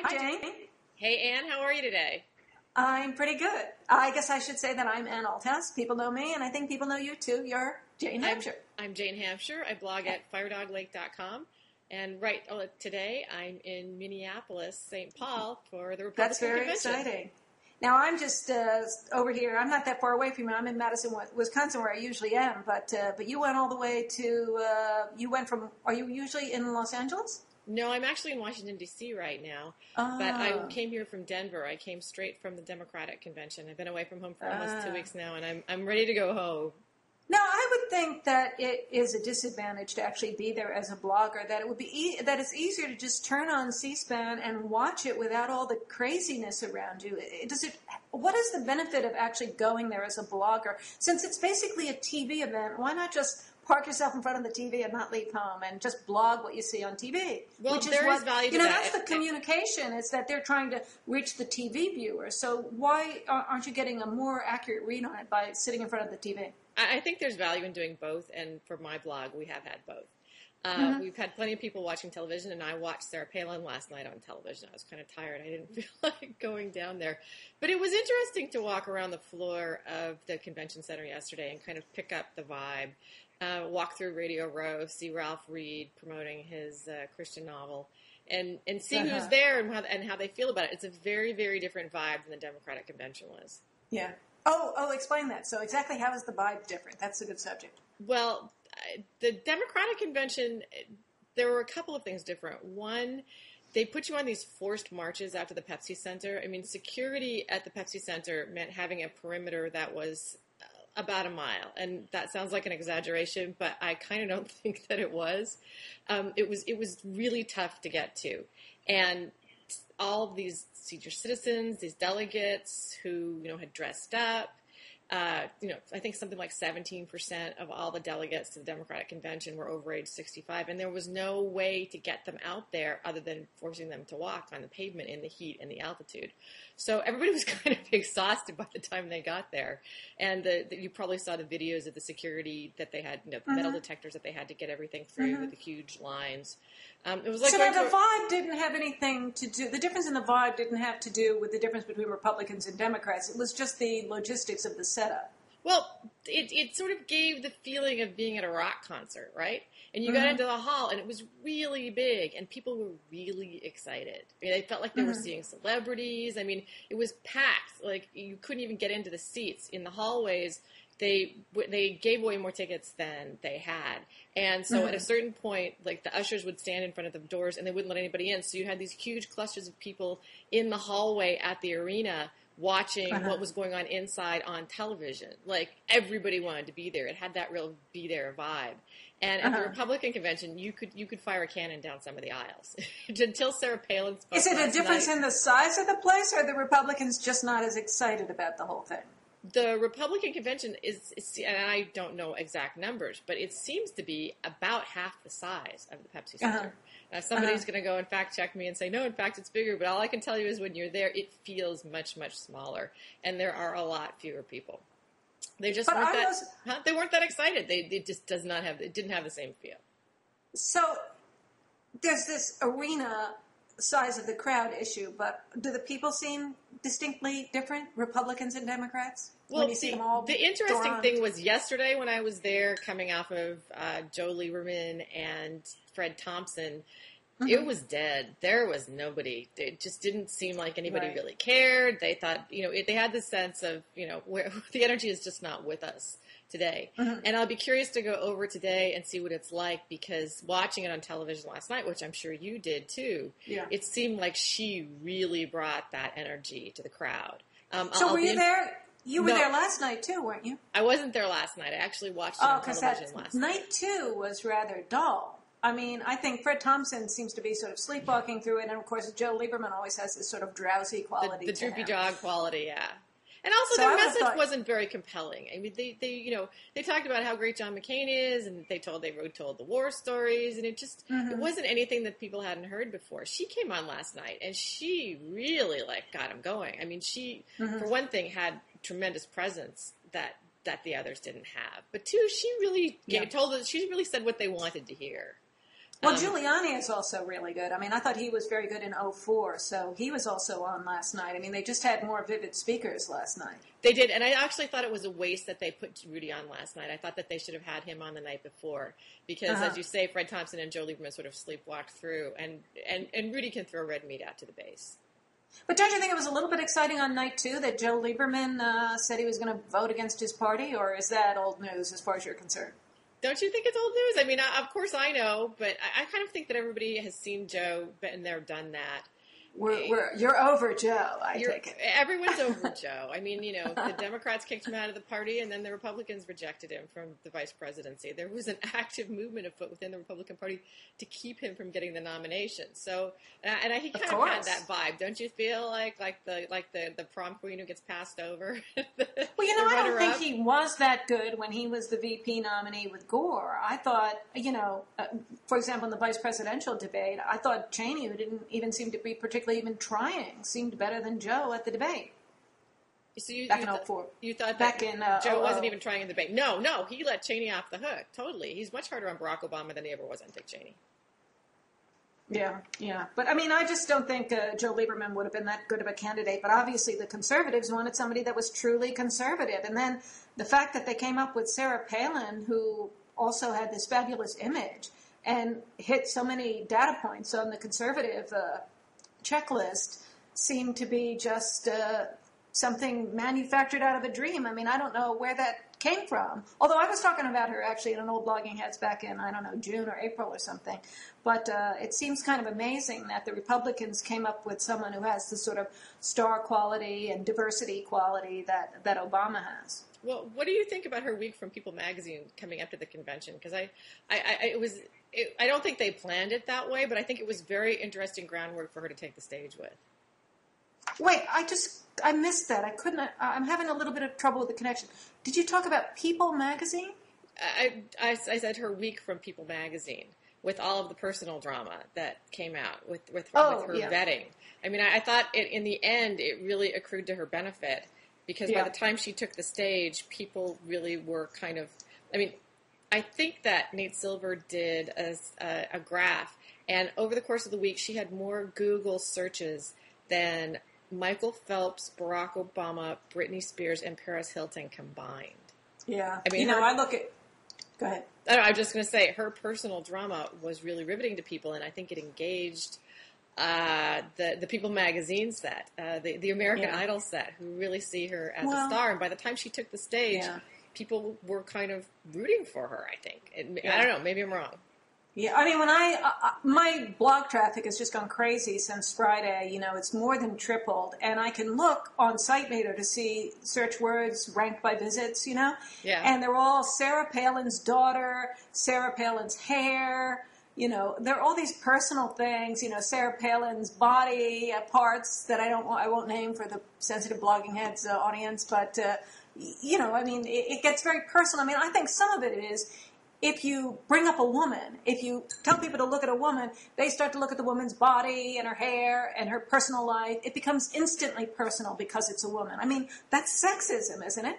Hi, Jane. Hey, Ann, how are you today? I'm pretty good. I guess I should say that I'm Ann Althouse. People know me, and I think people know you, too. You're Jane Hamsher. I'm Jane Hamsher. I blog at firedoglake.com. And today I'm in Minneapolis, St. Paul, for the Republican That's very Convention. exciting. Now, I'm just over here. I'm not that far away from you. I'm in Madison, Wisconsin, where I usually am. But you went all the way to, are you usually in Los Angeles? No, I'm actually in Washington, D.C. right now. But I came here from Denver. I came straight from the Democratic Convention. I've been away from home for almost 2 weeks now, and I'm ready to go home. Now, I would think that it is a disadvantage to actually be there as a blogger, that it would be that it's easier to just turn on C-SPAN and watch it without all the craziness around you. What is the benefit of actually going there as a blogger? Since it's basically a TV event, why not just park yourself in front of the TV and not leave home and just blog what you see on TV? Well, there is value to that. That's the communication. It's that they're trying to reach the TV viewer. So why aren't you getting a more accurate read on it by sitting in front of the TV? I think there's value in doing both, and for my blog, we have had both. We've had plenty of people watching television, and I watched Sarah Palin last night on television. I was kind of tired. I didn't feel like going down there. But it was interesting to walk around the floor of the convention center yesterday and kind of pick up the vibe. Walk through Radio Row, see Ralph Reed promoting his Christian novel, and see who's there and how they feel about it. It's a very, very different vibe than the Democratic convention was. Yeah. Oh, explain that. So exactly how is the vibe different? That's a good subject. Well, the Democratic convention, there were a couple of things different. One, they put you on these forced marches after the Pepsi Center. I mean, security at the Pepsi Center meant having a perimeter that was about a mile. And that sounds like an exaggeration, but I kind of don't think that it was. It was really tough to get to. And all of these senior citizens, these delegates who, had dressed up, I think something like 17% of all the delegates to the Democratic convention were over age 65, and there was no way to get them out there other than forcing them to walk on the pavement in the heat and the altitude. So everybody was kind of exhausted by the time they got there. And you probably saw the videos of the security that they had, the metal detectors that they had to get everything through with the huge lines. It was like so the vibe didn't have anything to do. The difference in the vibe didn't have to do with the difference between Republicans and Democrats. It was just the logistics of the setup. Well, it sort of gave the feeling of being at a rock concert, right? And you got into the hall, and it was really big, and people were really excited. I mean, they felt like they were seeing celebrities. I mean, it was packed. Like, you couldn't even get into the seats. In the hallways, they gave away more tickets than they had. And so at a certain point, like, the ushers would stand in front of the doors, and they wouldn't let anybody in. So you had these huge clusters of people in the hallway at the arena watching what was going on inside on television. Like, everybody wanted to be there. It had that real be there vibe. And at the Republican convention, you could fire a cannon down some of the aisles. Until Sarah Palin spoke. Is it a difference in the size of the place, or are the Republicans just not as excited about the whole thing? The Republican convention is, and I don't know exact numbers, but it seems to be about half the size of the Pepsi Center. Now, somebody's going to go and fact check me and say, no, in fact, it's bigger. But all I can tell you is when you're there, it feels much, much smaller. And there are a lot fewer people. They just they weren't that excited. It just didn't have the same feel. So there's this arena size of the crowd issue, but do the people seem distinctly different, Republicans and Democrats? Well, when you see them all the interesting thing was yesterday when I was there coming off of Joe Lieberman and Fred Thompsson, it was dead. There was nobody. It just didn't seem like anybody really cared. They thought, they had the sense of, where the energy is just not with us today. And I'll be curious to go over today and see what it's like, because watching it on television last night, which I'm sure you did too, it seemed like she really brought that energy to the crowd. So were you there? You were there last night too, weren't you? I wasn't there last night. I actually watched it on television last night. Night 2 was rather dull. I mean, I think Fred Thompson seems to be sort of sleepwalking through it, and of course Joe Lieberman always has this sort of drowsy quality. The droopy dog quality, yeah. And also their message wasn't very compelling. I mean, they talked about how great John McCain is, and they told the war stories, and it just it wasn't anything that people hadn't heard before. She came on last night, and she really got him going. I mean, she for one thing had tremendous presence that the others didn't have, but two, she really she really said what they wanted to hear. Well, Giuliani is also really good. I mean, I thought he was very good in '04, so he was also on last night. I mean, they just had more vivid speakers last night. They did, and I actually thought it was a waste that they put Rudy on last night. I thought that they should have had him on the night before because, as you say, Fred Thompson and Joe Lieberman sort of sleepwalked through, and Rudy can throw red meat out to the base. But don't you think it was a little bit exciting on night two that Joe Lieberman said he was going to vote against his party, or is that old news as far as you're concerned? Don't you think it's old news? I mean, of course I know, but I kind of think that everybody has seen Joe, been there, done that. You're over Joe, I take it. Everyone's over Joe. I mean, the Democrats kicked him out of the party, and then the Republicans rejected him from the vice presidency. There was an active movement afoot within the Republican Party to keep him from getting the nomination. So, he kind of had that vibe. Don't you feel like the prom queen who gets passed over? Well, I don't think he was that good when he was the VP nominee with Gore. I thought, for example, in the vice presidential debate, I thought Cheney, who didn't even seem to be particularly even trying, seemed better than Joe at the debate. So back in '04. You thought that Joe wasn't even trying in the debate. No, he let Cheney off the hook. Totally. He's much harder on Barack Obama than he ever was on Dick Cheney. Yeah. But, I mean, I just don't think Joe Lieberman would have been that good of a candidate. But obviously the conservatives wanted somebody that was truly conservative. And then the fact that they came up with Sarah Palin, who also had this fabulous image and hit so many data points on the conservative checklist, seemed to be just something manufactured out of a dream. I mean, I don't know where that came from. Although I was talking about her actually in an old Blogging Heads back in, June or April or something. But it seems kind of amazing that the Republicans came up with someone who has the sort of star quality and diversity quality that Obama has. Well, what do you think about her week from People magazine coming up to the convention? Because I don't think they planned it that way, but I think it was very interesting groundwork for her to take the stage with. Wait, I missed that. I'm having a little bit of trouble with the connection. Did you talk about People magazine? I said her week from People magazine with all of the personal drama that came out with her vetting. I mean, I thought in the end it really accrued to her benefit. Because by the time she took the stage, people really were kind of... I mean, I think that Nate Silver did a graph, and over the course of the week, she had more Google searches than Michael Phelps, Barack Obama, Britney Spears, and Paris Hilton combined. Yeah. I mean, I look at... Go ahead. I'm just going to say, her personal drama was really riveting to people, and I think it engaged... the People magazine set, the American Idol set, who really see her as a star. And by the time she took the stage, people were kind of rooting for her, I think. I don't know, maybe I'm wrong. Yeah, I mean, when my blog traffic has just gone crazy since Friday. It's more than tripled. And I can look on SiteMeter to see search words ranked by visits, Yeah. And they're all Sarah Palin's daughter, Sarah Palin's hair, there are all these personal things, Sarah Palin's body parts that I won't name for the sensitive Blogging Heads audience, but, I mean, it gets very personal. I mean, I think some of it is if you bring up a woman, if you tell people to look at a woman, they start to look at the woman's body and her hair and her personal life. It becomes instantly personal because it's a woman. I mean, that's sexism, isn't it?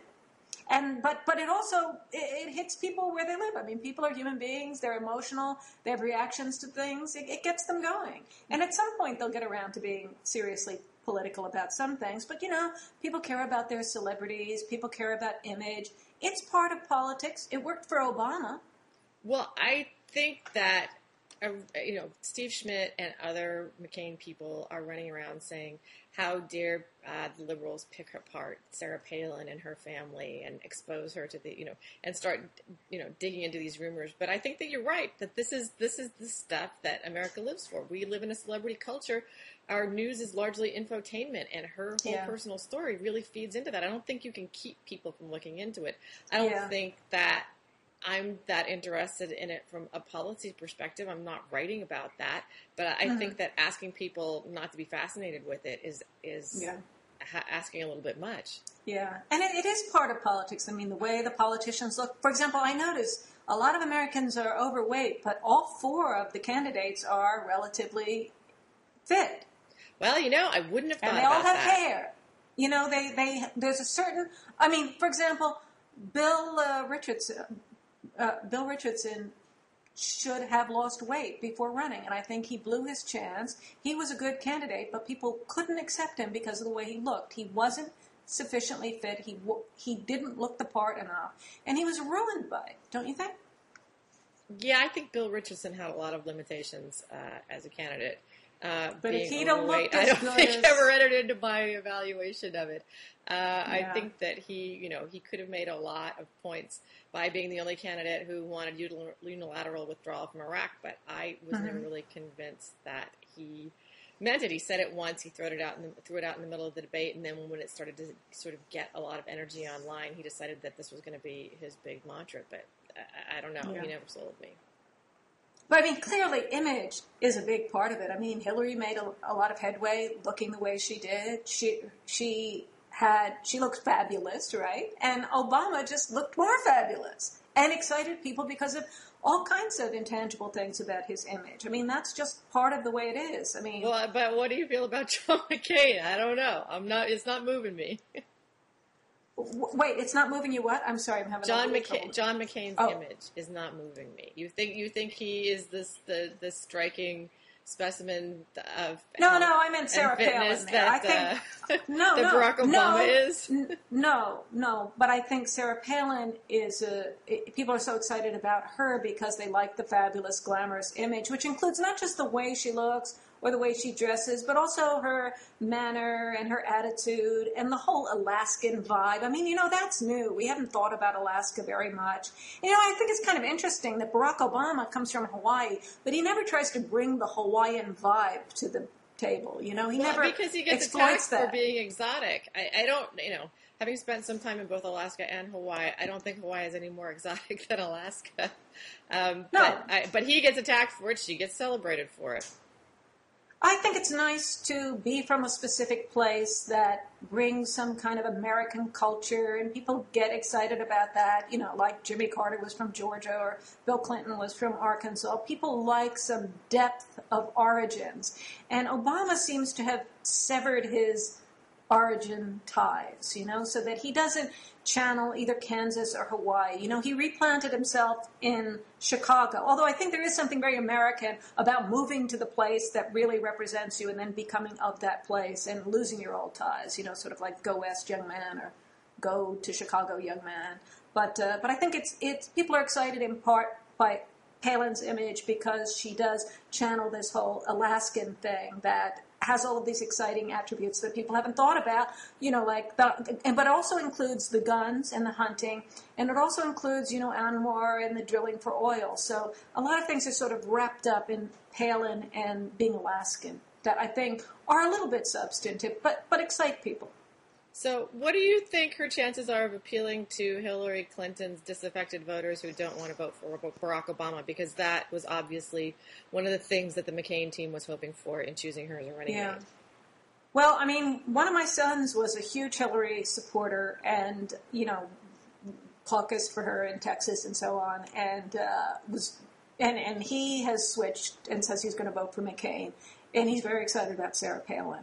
But it also it hits people where they live. I mean, people are human beings. They're emotional. They have reactions to things. It gets them going. And at some point, they'll get around to being seriously political about some things. But, people care about their celebrities. People care about image. It's part of politics. It worked for Obama. Well, I think that, Steve Schmidt and other McCain people are running around saying, how dare the liberals pick apart Sarah Palin and her family and expose her to the, and start, digging into these rumors. But I think that you're right, that this is the stuff that America lives for. We live in a celebrity culture. Our news is largely infotainment, and her whole personal story really feeds into that. I don't think you can keep people from looking into it. I don't think that I'm that interested in it from a policy perspective. I'm not writing about that, but I think that asking people not to be fascinated with it is asking a little bit much. Yeah, and it is part of politics. I mean, the way the politicians look. For example, I notice a lot of Americans are overweight, but all four of the candidates are relatively fit. Well, I wouldn't have thought and they all have hair. They there's a certain. I mean, for example, Bill Richardson should have lost weight before running. And I think he blew his chance. He was a good candidate, but people couldn't accept him because of the way he looked. He wasn't sufficiently fit. He didn't look the part enough. And he was ruined by it, don't you think? Yeah, I think Bill Richardson had a lot of limitations as a candidate. But if he'd have looked as good, I don't think he ever entered into my evaluation of it. I think that he could have made a lot of points by being the only candidate who wanted unilateral withdrawal from Iraq, but I was never really convinced that he meant it. He said it once, he threw it out in the middle of the debate, and then when it started to sort of get a lot of energy online, he decided that this was going to be his big mantra, but I don't know. He never sold me. But I mean, clearly image is a big part of it. I mean, Hillary made a lot of headway looking the way she did. She looked fabulous, right? And Obama just looked more fabulous and excited people because of all kinds of intangible things about his image. I mean, that's just part of the way it is. I mean, well, but what do you feel about John McCain? I don't know. It's not moving me. Wait, it's not moving you what? I'm sorry, I'm having John McCain's image is not moving me. You think he is the striking specimen of I meant Sarah Palin there. I think Barack Obama is. No, but I think Sarah Palin is people are so excited about her because they like the fabulous, glamorous image, which includes not just the way she looks or the way she dresses, but also her manner and her attitude and the whole Alaskan vibe. I mean, that's new. We haven't thought about Alaska very much. I think it's kind of interesting that Barack Obama comes from Hawaii, but he never tries to bring the Hawaiian vibe to the table. He never because he gets attacked for being exotic. I don't, having spent some time in both Alaska and Hawaii, I don't think Hawaii is any more exotic than Alaska. No. But he gets attacked for it. She gets celebrated for it. I think it's nice to be from a specific place that brings some kind of American culture, and people get excited about that. Like Jimmy Carter was from Georgia or Bill Clinton was from Arkansas. People like some depth of origins. And Obama seems to have severed his origin ties, so that he doesn't channel either Kansas or Hawaii. He replanted himself in Chicago, although I think there is something very American about moving to the place that really represents you and then becoming of that place and losing your old ties, sort of like go west, young man, or go to Chicago, young man. But I think it's people are excited in part by Palin's image because she does channel this whole Alaskan thing that has all of these exciting attributes that people haven't thought about, but it also includes the guns and the hunting, and it also includes, Anwar and the drilling for oil. So a lot of things are sort of wrapped up in Palin and being Alaskan that I think are a little bit substantive, but excite people. So what do you think her chances are of appealing to Hillary Clinton's disaffected voters who don't want to vote for Barack Obama? Because that was obviously one of the things that the McCain team was hoping for in choosing her as a running mate. Well, I mean, one of my sons was a huge Hillary supporter and, caucused for her in Texas and so on, and and he has switched and says he's going to vote for McCain, and he's very excited about Sarah Palin.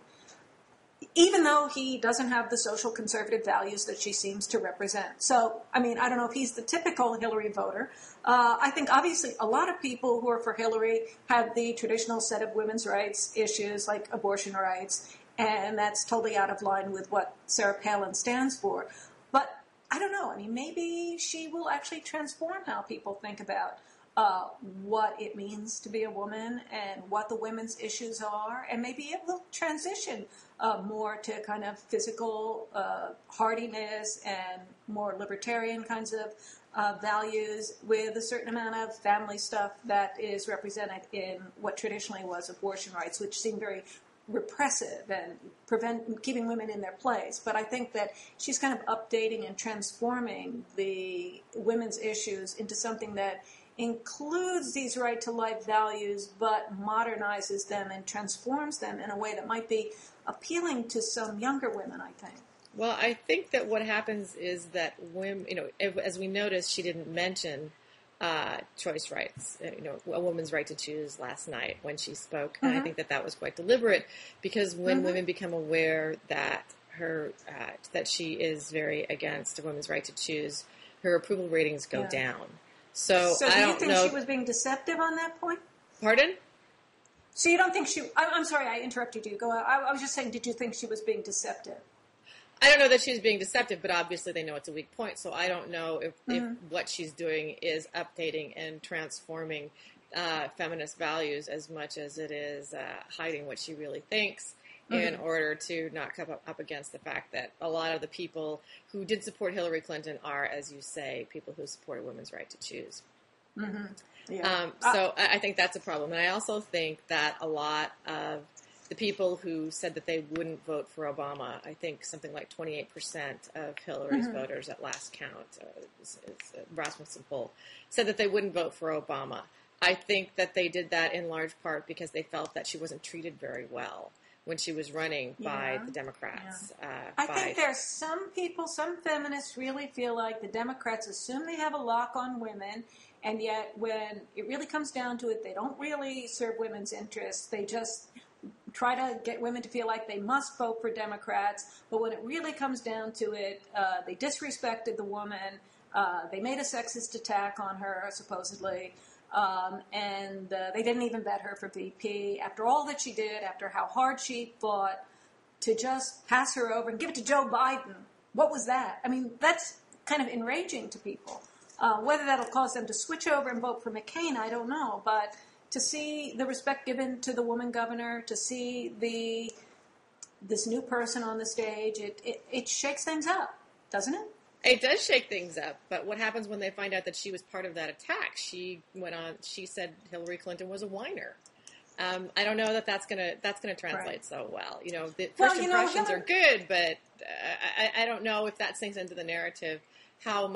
Even though he doesn't have the social conservative values that she seems to represent. So, I mean, I don't know if he's the typical Hillary voter. I think, obviously, a lot of people who are for Hillary have the traditional set of women's rights issues, like abortion rights, and that's totally out of line with what Sarah Palin stands for. But I don't know. I mean, maybe she will actually transform how people think about what it means to be a woman and what the women's issues are, and maybe it will transition more to kind of physical hardiness and more libertarian kinds of values with a certain amount of family stuff that is represented in what traditionally was abortion rights, which seem very repressive and keeping women in their place. But I think that she's kind of updating and transforming the women's issues into something that includes these right-to-life values, but modernizes them and transforms them in a way that might be appealing to some younger women, I think. Well, I think that what happens is that women, as we noticed, she didn't mention choice rights, a woman's right to choose last night when she spoke. And I think that was quite deliberate because when women become aware that that she is very against a woman's right to choose, her approval ratings go down. So do I you don't think know. she was being deceptive on that point? Pardon? So you don't think she... I'm sorry, I interrupted you. Go. I was just saying, did you think she was being deceptive? I don't know that she's being deceptive, but obviously they know it's a weak point. So I don't know if what she's doing is updating and transforming feminist values as much as it is hiding what she really thinks in order to not come up against the fact that a lot of the people who did support Hillary Clinton are, as you say, people who supported women's right to choose. Yeah. So I think that's a problem. And I also think that a lot of the people who said that they wouldn't vote for Obama, I think something like 28% of Hillary's voters at last count, it's a Rasmussen poll, said that they wouldn't vote for Obama. I think that they did that in large part because they felt that she wasn't treated very well when she was running by the Democrats. I think there's some people, some feminists really feel like the Democrats assume they have a lock on women, and yet when it really comes down to it, they don't really serve women's interests. They just try to get women to feel like they must vote for Democrats, but when it really comes down to it, they disrespected the woman. They made a sexist attack on her, supposedly. And they didn't even vet her for VP. After all that she did, after how hard she fought to just pass her over and give it to Joe Biden, what was that? I mean, that's kind of enraging to people. Whether that'll cause them to switch over and vote for McCain, I don't know. But to see the respect given to the woman governor, to see this new person on the stage, it shakes things up, doesn't it? It does shake things up, but what happens when they find out that she was part of that attack? She said Hillary Clinton was a whiner. I don't know that's gonna translate so well. You know, the first impressions are good, but I don't know if that sinks into the narrative how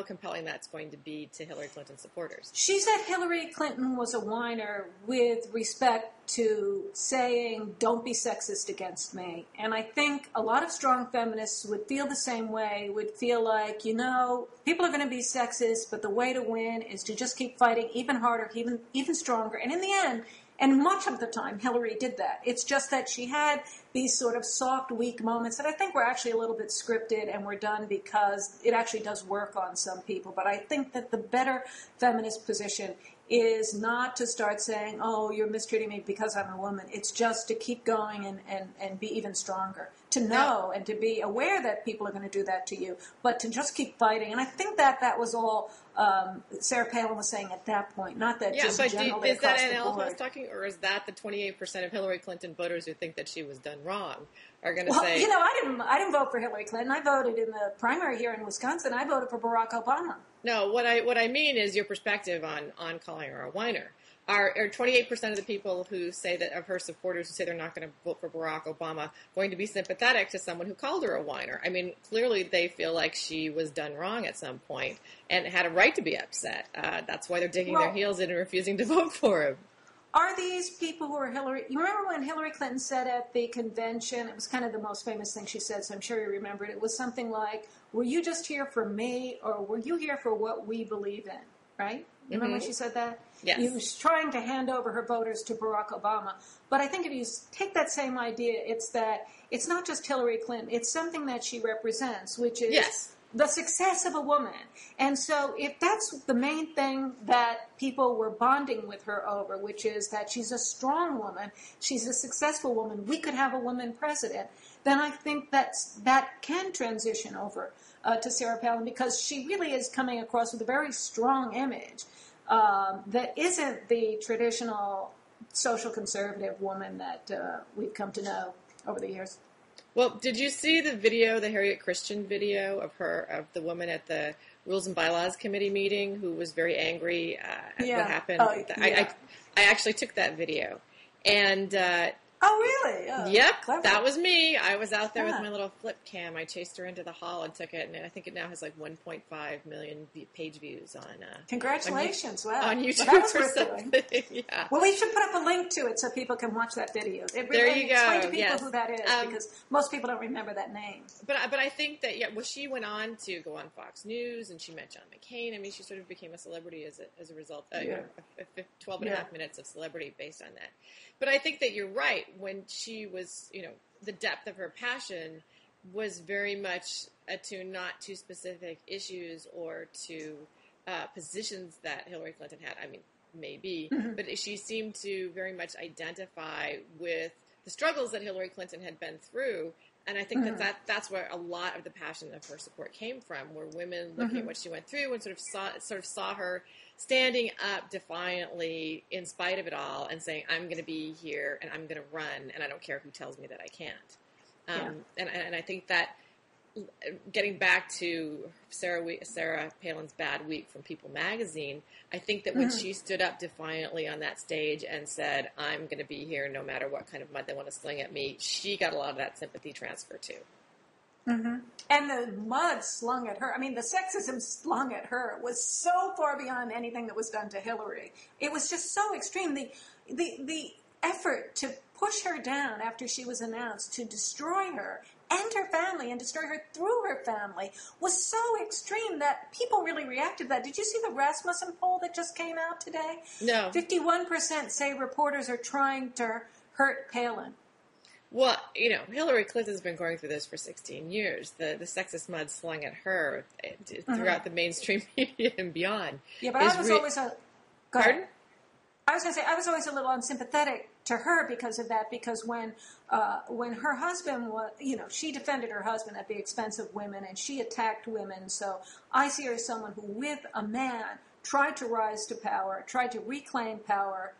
compelling that's going to be to Hillary Clinton supporters. She said Hillary Clinton was a whiner with respect to saying, don't be sexist against me. And I think a lot of strong feminists would feel the same way, would feel like, people are going to be sexist, but the way to win is to just keep fighting even harder, even stronger. And in the end, and much of the time, Hillary did that. It's just that she had these sort of soft, weak moments that I think were actually a little bit scripted and were done because it actually does work on some people. But I think that the better feminist position is not to start saying, oh, you're mistreating me because I'm a woman. It's just to keep going and be even stronger. To know and to be aware that people are going to do that to you, but to just keep fighting. And I think that was all Sarah Palin was saying at that point, not that just generally is across that the board. Althouse talking, or is that the 28% of Hillary Clinton voters who think that she was done wrong are going to say? I didn't vote for Hillary Clinton. I voted in the primary here in Wisconsin. I voted for Barack Obama. No, what I mean is your perspective on calling her a whiner. Are 28% of the people who say that, of her supporters who say they're not going to vote for Barack Obama, going to be sympathetic to someone who called her a whiner? I mean, clearly they feel like she was done wrong at some point and had a right to be upset. That's why they're digging their heels in and refusing to vote for him. Are these people who are Hillary... You remember when Hillary Clinton said at the convention, it was kind of the most famous thing she said, so I'm sure you remember it. It was something like, were you just here for me, or were you here for what we believe in, right? You remember when she said that? Yes. She was trying to hand over her voters to Barack Obama. But I think if you take that same idea, it's that it's not just Hillary Clinton. It's something that she represents, which is the success of a woman. And so if that's the main thing that people were bonding with her over, which is that she's a strong woman, she's a successful woman, we could have a woman president, then I think that can transition over to Sarah Palin, because she really is coming across with a very strong image that isn't the traditional social conservative woman that we've come to know over the years. Well, did you see the video, the Harriet Christian video of the woman at the Rules and Bylaws Committee meeting who was very angry at what happened? I actually took that video. And oh, really? Oh, yep, clever. that was me. I was out there with my little flip cam. I chased her into the hall and took it, and I think it now has like 1.5 million page views on Congratulations. on YouTube well, or something. Yeah. Well, we should put up a link to it so people can watch that video. It really, there you go. Explain to people yes. who that is, because most people don't remember that name. But I think that, she went on to go on Fox News, and she met John McCain. I mean, she sort of became a celebrity as a result. 12 and a half minutes of celebrity based on that. But I think that you're right. When she was, the depth of her passion was very much attuned not to specific issues or to positions that Hillary Clinton had. I mean, maybe, Mm-hmm. but she seemed to very much identify with the struggles that Hillary Clinton had been through. And I think Mm-hmm. that's where a lot of the passion of her support came from, where women looking at what she went through and sort of saw her standing up defiantly in spite of it all and saying, I'm going to be here and I'm going to run and I don't care who tells me that I can't. And I think that getting back to Sarah Palin's bad week from People magazine, I think that when she stood up defiantly on that stage and said, I'm going to be here no matter what kind of mud they want to sling at me, she got a lot of that sympathy transfer too. Mm-hmm. And the mud slung at her, I mean, the sexism slung at her was so far beyond anything that was done to Hillary. It was just so extreme. The effort to push her down after she was announced, to destroy her and her family and destroy her through her family was so extreme that people really reacted to that. Did you see the Rasmussen poll that just came out today? No. 51% say reporters are trying to hurt Palin. Well, you know, Hillary Clinton's been going through this for 16 years. The sexist mud slung at her throughout the mainstream media and beyond. Yeah, but I was always a... Pardon? I was going to say, I was always a little unsympathetic to her because of that, because when her husband was, you know, she defended her husband at the expense of women, and she attacked women. So I see her as someone who, with a man, tried to rise to power, tried to reclaim power,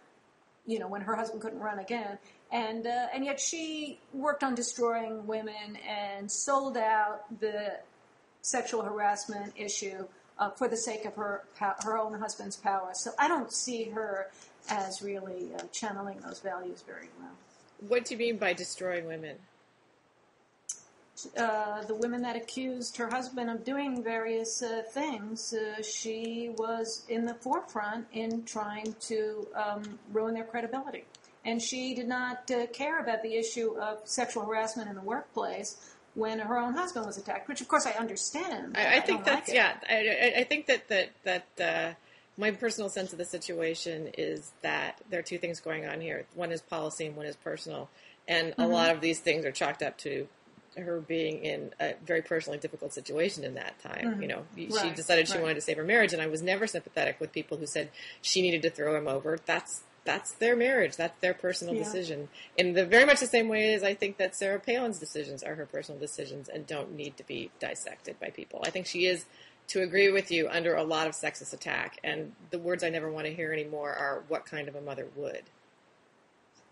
you know, when her husband couldn't run again. And yet she worked on destroying women and sold out the sexual harassment issue for the sake of her own husband's power. So I don't see her as really channeling those values very well. What do you mean by destroying women? The women that accused her husband of doing various things, she was in the forefront in trying to ruin their credibility. And she did not care about the issue of sexual harassment in the workplace when her own husband was attacked, which of course I understand. I think that's, I think that my personal sense of the situation is that there are two things going on here. One is policy and one is personal. And a lot of these things are chalked up to her being in a very personally difficult situation in that time. You know, she decided she wanted to save her marriage, and I was never sympathetic with people who said she needed to throw him over. That's their marriage. That's their personal decision. In the very much the same way as I think that Sarah Palin's decisions are her personal decisions and don't need to be dissected by people. I think she is, to agree with you, under a lot of sexist attack. And the words I never want to hear anymore are, what kind of a mother would?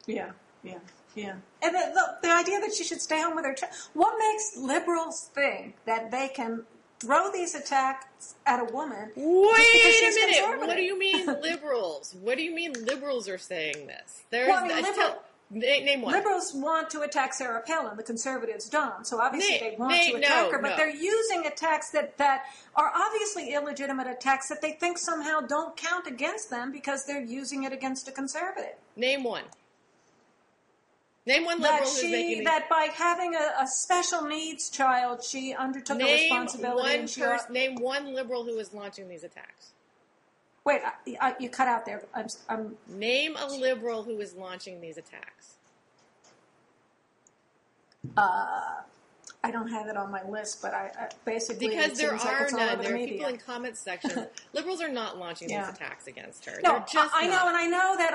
Yeah. And the idea that she should stay home with her child. What makes liberals think that they can throw these attacks at a woman Wait a minute. conservative? What do you mean liberals? What do you mean liberals are saying this? Name one. Liberals want to attack Sarah Palin. The conservatives don't. So obviously they want to attack her, but they're using attacks that are obviously illegitimate attacks that they think somehow don't count against them because they're using it against a conservative. Name one. Name one liberal who's making these... That by having a special needs child, she undertook a responsibility. Name one liberal who is launching these attacks. Wait, you cut out there. Name a liberal who is launching these attacks. I don't have it on my list, but I basically... Because there are none. There are people in comment sections. Liberals are not launching these attacks against her. No, They're just I know, and I know that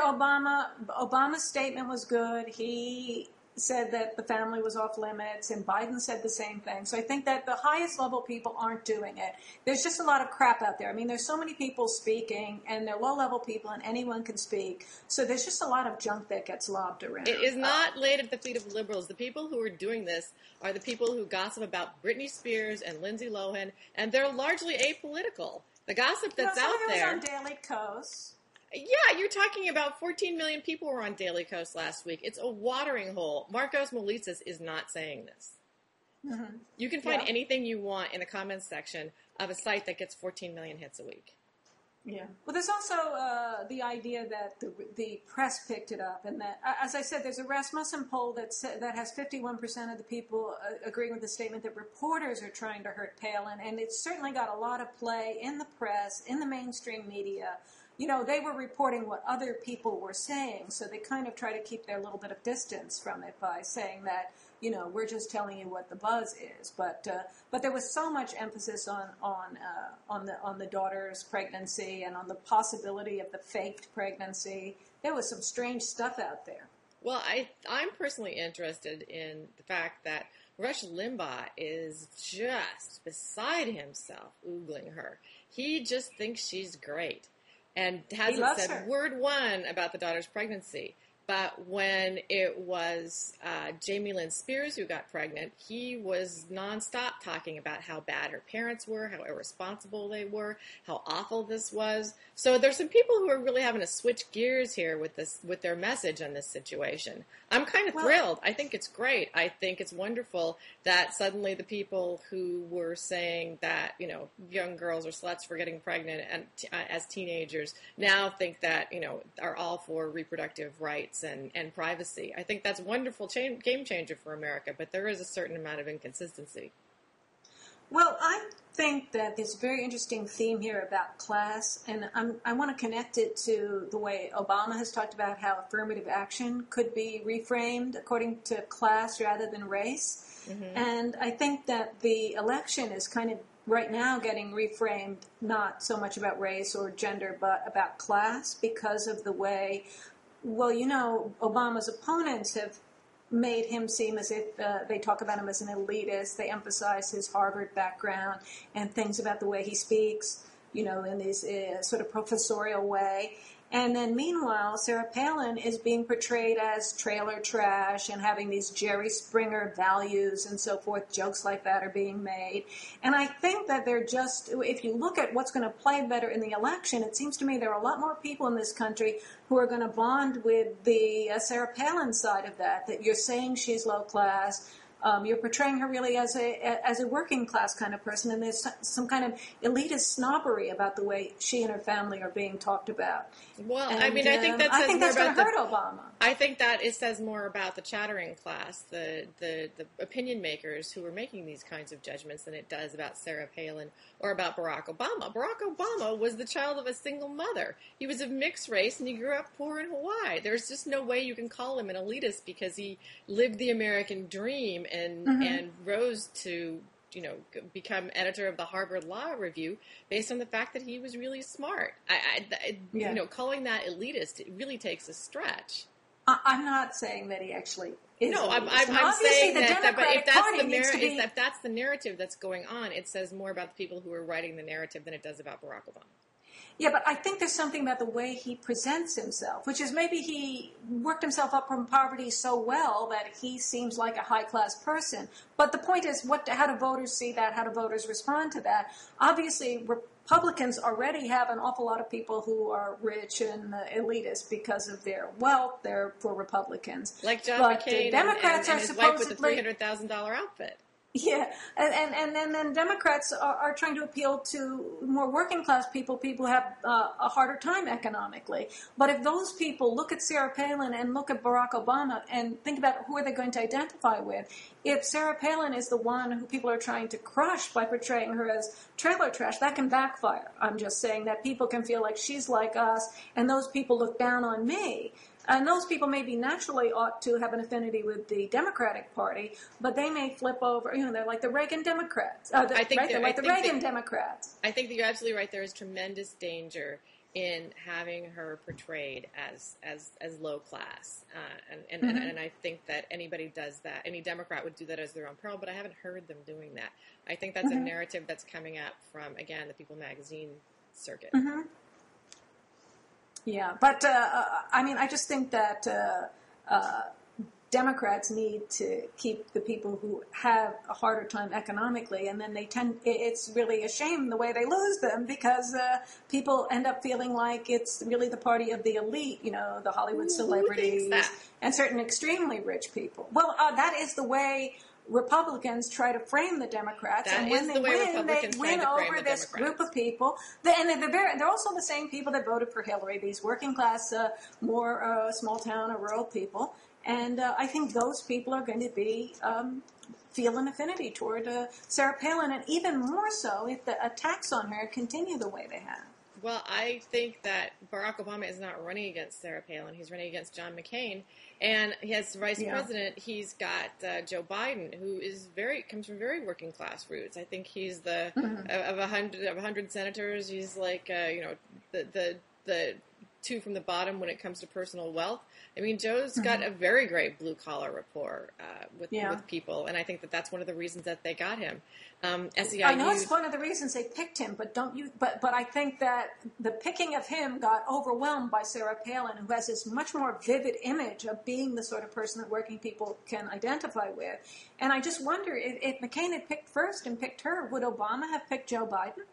Obama's statement was good. He said that the family was off limits, and Biden said the same thing. So I think that the highest level people aren't doing it. There's just a lot of crap out there. I mean, there's so many people speaking, and they're low-level people, and anyone can speak. So there's just a lot of junk that gets lobbed around. It is not laid at the feet of liberals. The people who are doing this are the people who gossip about Britney Spears and Lindsay Lohan, and they're largely apolitical. The gossip that's out there... was on Daily Kos. Yeah, you're talking about 14 million people were on Daily Kos last week. It's a watering hole. Marcos Moulitsas is not saying this. Mm-hmm. You can find anything you want in the comments section of a site that gets 14 million hits a week. Yeah. Well, there's also the idea that the press picked it up, and that, as I said, there's a Rasmussen poll that has 51% of the people agreeing with the statement that reporters are trying to hurt Palin, and it's certainly got a lot of play in the press, in the mainstream media. You know, they were reporting what other people were saying, so they kind of try to keep their little bit of distance from it by saying that we're just telling you what the buzz is. But there was so much emphasis on the daughter's pregnancy and on the possibility of the faked pregnancy. There was some strange stuff out there. Well, I'm personally interested in the fact that Rush Limbaugh is just beside himself oogling her. He just thinks she's great and hasn't said word one about the daughter's pregnancy. But when it was Jamie Lynn Spears who got pregnant, he was nonstop talking about how bad her parents were, how irresponsible they were, how awful this was. So there's some people who are really having to switch gears here with their message on this situation. I'm kind of thrilled. I think it's great. I think it's wonderful that suddenly the people who were saying that, young girls are sluts for getting pregnant and as teenagers now think that, are all for reproductive rights and privacy. I think that's a wonderful game changer for America, but there is a certain amount of inconsistency. Well, I think that there's a very interesting theme here about class, and I want to connect it to the way Obama has talked about how affirmative action could be reframed according to class rather than race. Mm-hmm. And I think that the election is kind of right now getting reframed not so much about race or gender, but about class because of the way, Obama's opponents have made him seem as if they talk about him as an elitist. They emphasize his Harvard background and things about the way he speaks, in this sort of professorial way. And then meanwhile, Sarah Palin is being portrayed as trailer trash and having these Jerry Springer values and so forth. Jokes like that are being made. And I think that they're just, if you look at what's going to play better in the election, it seems to me there are a lot more people in this country who are going to bond with the Sarah Palin side of that you're saying she's low class. You're portraying her really as a working class kind of person, and there's some kind of elitist snobbery about the way she and her family are being talked about. Well, and, I think that's going to hurt Obama. I think that it says more about the chattering class, the opinion makers who are making these kinds of judgments than it does about Sarah Palin or about Barack Obama. Barack Obama was the child of a single mother. He was of mixed race, and he grew up poor in Hawaii. There's just no way you can call him an elitist because he lived the American dream and rose to become editor of the Harvard Law Review based on the fact that he was really smart. Calling that elitist, it really takes a stretch. I'm not saying that he actually is. No, I'm saying that. But if that's the narrative that's going on, it says more about the people who are writing the narrative than it does about Barack Obama. Yeah, but I think there's something about the way he presents himself, which is maybe he worked himself up from poverty so well that he seems like a high-class person. But the point is, how do voters see that? How do voters respond to that? Obviously, Republicans already have an awful lot of people who are rich and elitist because of their wealth. They're for Republicans. Like John McCain Democrats and his wife with the $300,000 outfit. Yeah, and then Democrats are trying to appeal to more working class people who have a harder time economically. But if those people look at Sarah Palin and look at Barack Obama and think about who are they going to identify with, if Sarah Palin is the one who people are trying to crush by portraying her as trailer trash, that can backfire. I'm just saying that people can feel like she's like us, and those people look down on me. And those people maybe naturally ought to have an affinity with the Democratic Party, but they may flip over. They're like the Reagan Democrats. They're like the Reagan Democrats. I think that you're absolutely right. There is tremendous danger in having her portrayed as low class, and I think that anybody does that. Any Democrat would do that as their own peril, but I haven't heard them doing that. I think that's a narrative that's coming up from, again, the People magazine circuit. Mm-hmm. Yeah, but I just think that Democrats need to keep the people who have a harder time economically, and then it's really a shame the way they lose them because people end up feeling like it's really the party of the elite, the Hollywood celebrities and certain extremely rich people. Well, that is the way Republicans try to frame the Democrats, and when they win over this group of people. And they're also the same people that voted for Hillary, these working class, more small town or rural people. And I think those people are going to feel an affinity toward Sarah Palin, and even more so if the attacks on her continue the way they have. Well, I think that Barack Obama is not running against Sarah Palin. He's running against John McCain. And he has vice president. He's got Joe Biden, who comes from very working class roots. I think he's of 100 senators. He's like, the two from the bottom when it comes to personal wealth. I mean, Joe's got a very great blue collar rapport with people, and I think that that's one of the reasons that they got him. SEIU, I know it's one of the reasons they picked him, but But I think that the picking of him got overwhelmed by Sarah Palin, who has this much more vivid image of being the sort of person that working people can identify with. And I just wonder if McCain had picked first and picked her, would Obama have picked Joe Biden?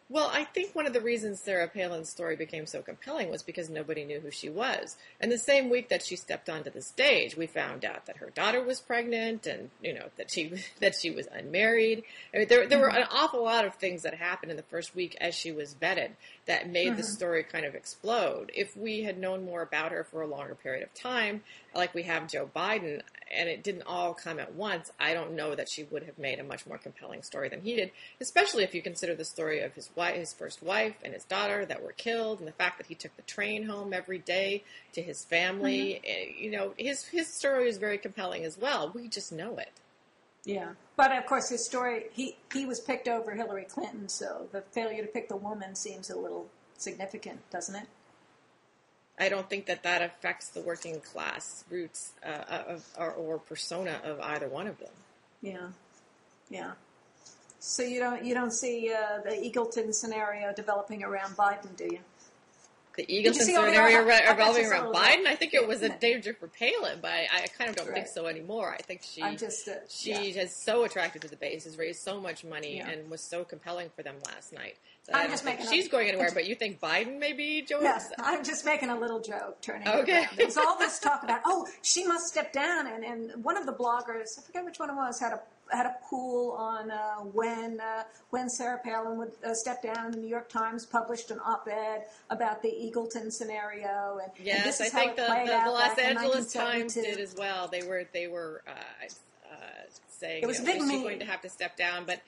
Well, I think one of the reasons Sarah Palin's story became so compelling was because nobody knew who she was. And the same week that she stepped onto the stage, we found out that her daughter was pregnant, and that she was unmarried. I mean, there were an awful lot of things that happened in the first week as she was vetted that made the story kind of explode. If we had known more about her for a longer period of time, like we have Joe Biden, and it didn't all come at once, I don't know that she would have made a much more compelling story than he did, especially if you consider the story of his first wife and his daughter that were killed, and the fact that he took the train home every day to his family. His story is very compelling as well. We just know it. Yeah. But, of course, his story, he was picked over Hillary Clinton, so the failure to pick the woman seems a little significant, doesn't it? I don't think that affects the working class roots or persona of either one of them. Yeah, yeah. So you don't see the Eagleton scenario developing around Biden, do you? The Eagleton scenario revolving around Biden? I think it was a danger for Palin, but I kind of don't think so anymore. I think she has so attracted to the base, has raised so much money, and was so compelling for them last night. So I don't think she's going anywhere, but you think Biden may be joining? Yes, I'm just making a little joke, turning it around. There's all this talk about, she must step down, and one of the bloggers, I forget which one it was, had a pool on when Sarah Palin would step down. The New York Times published an op-ed about the Eagleton scenario, and this is how it played out. The Los Angeles Times did as well. They were saying she's going to have to step down, but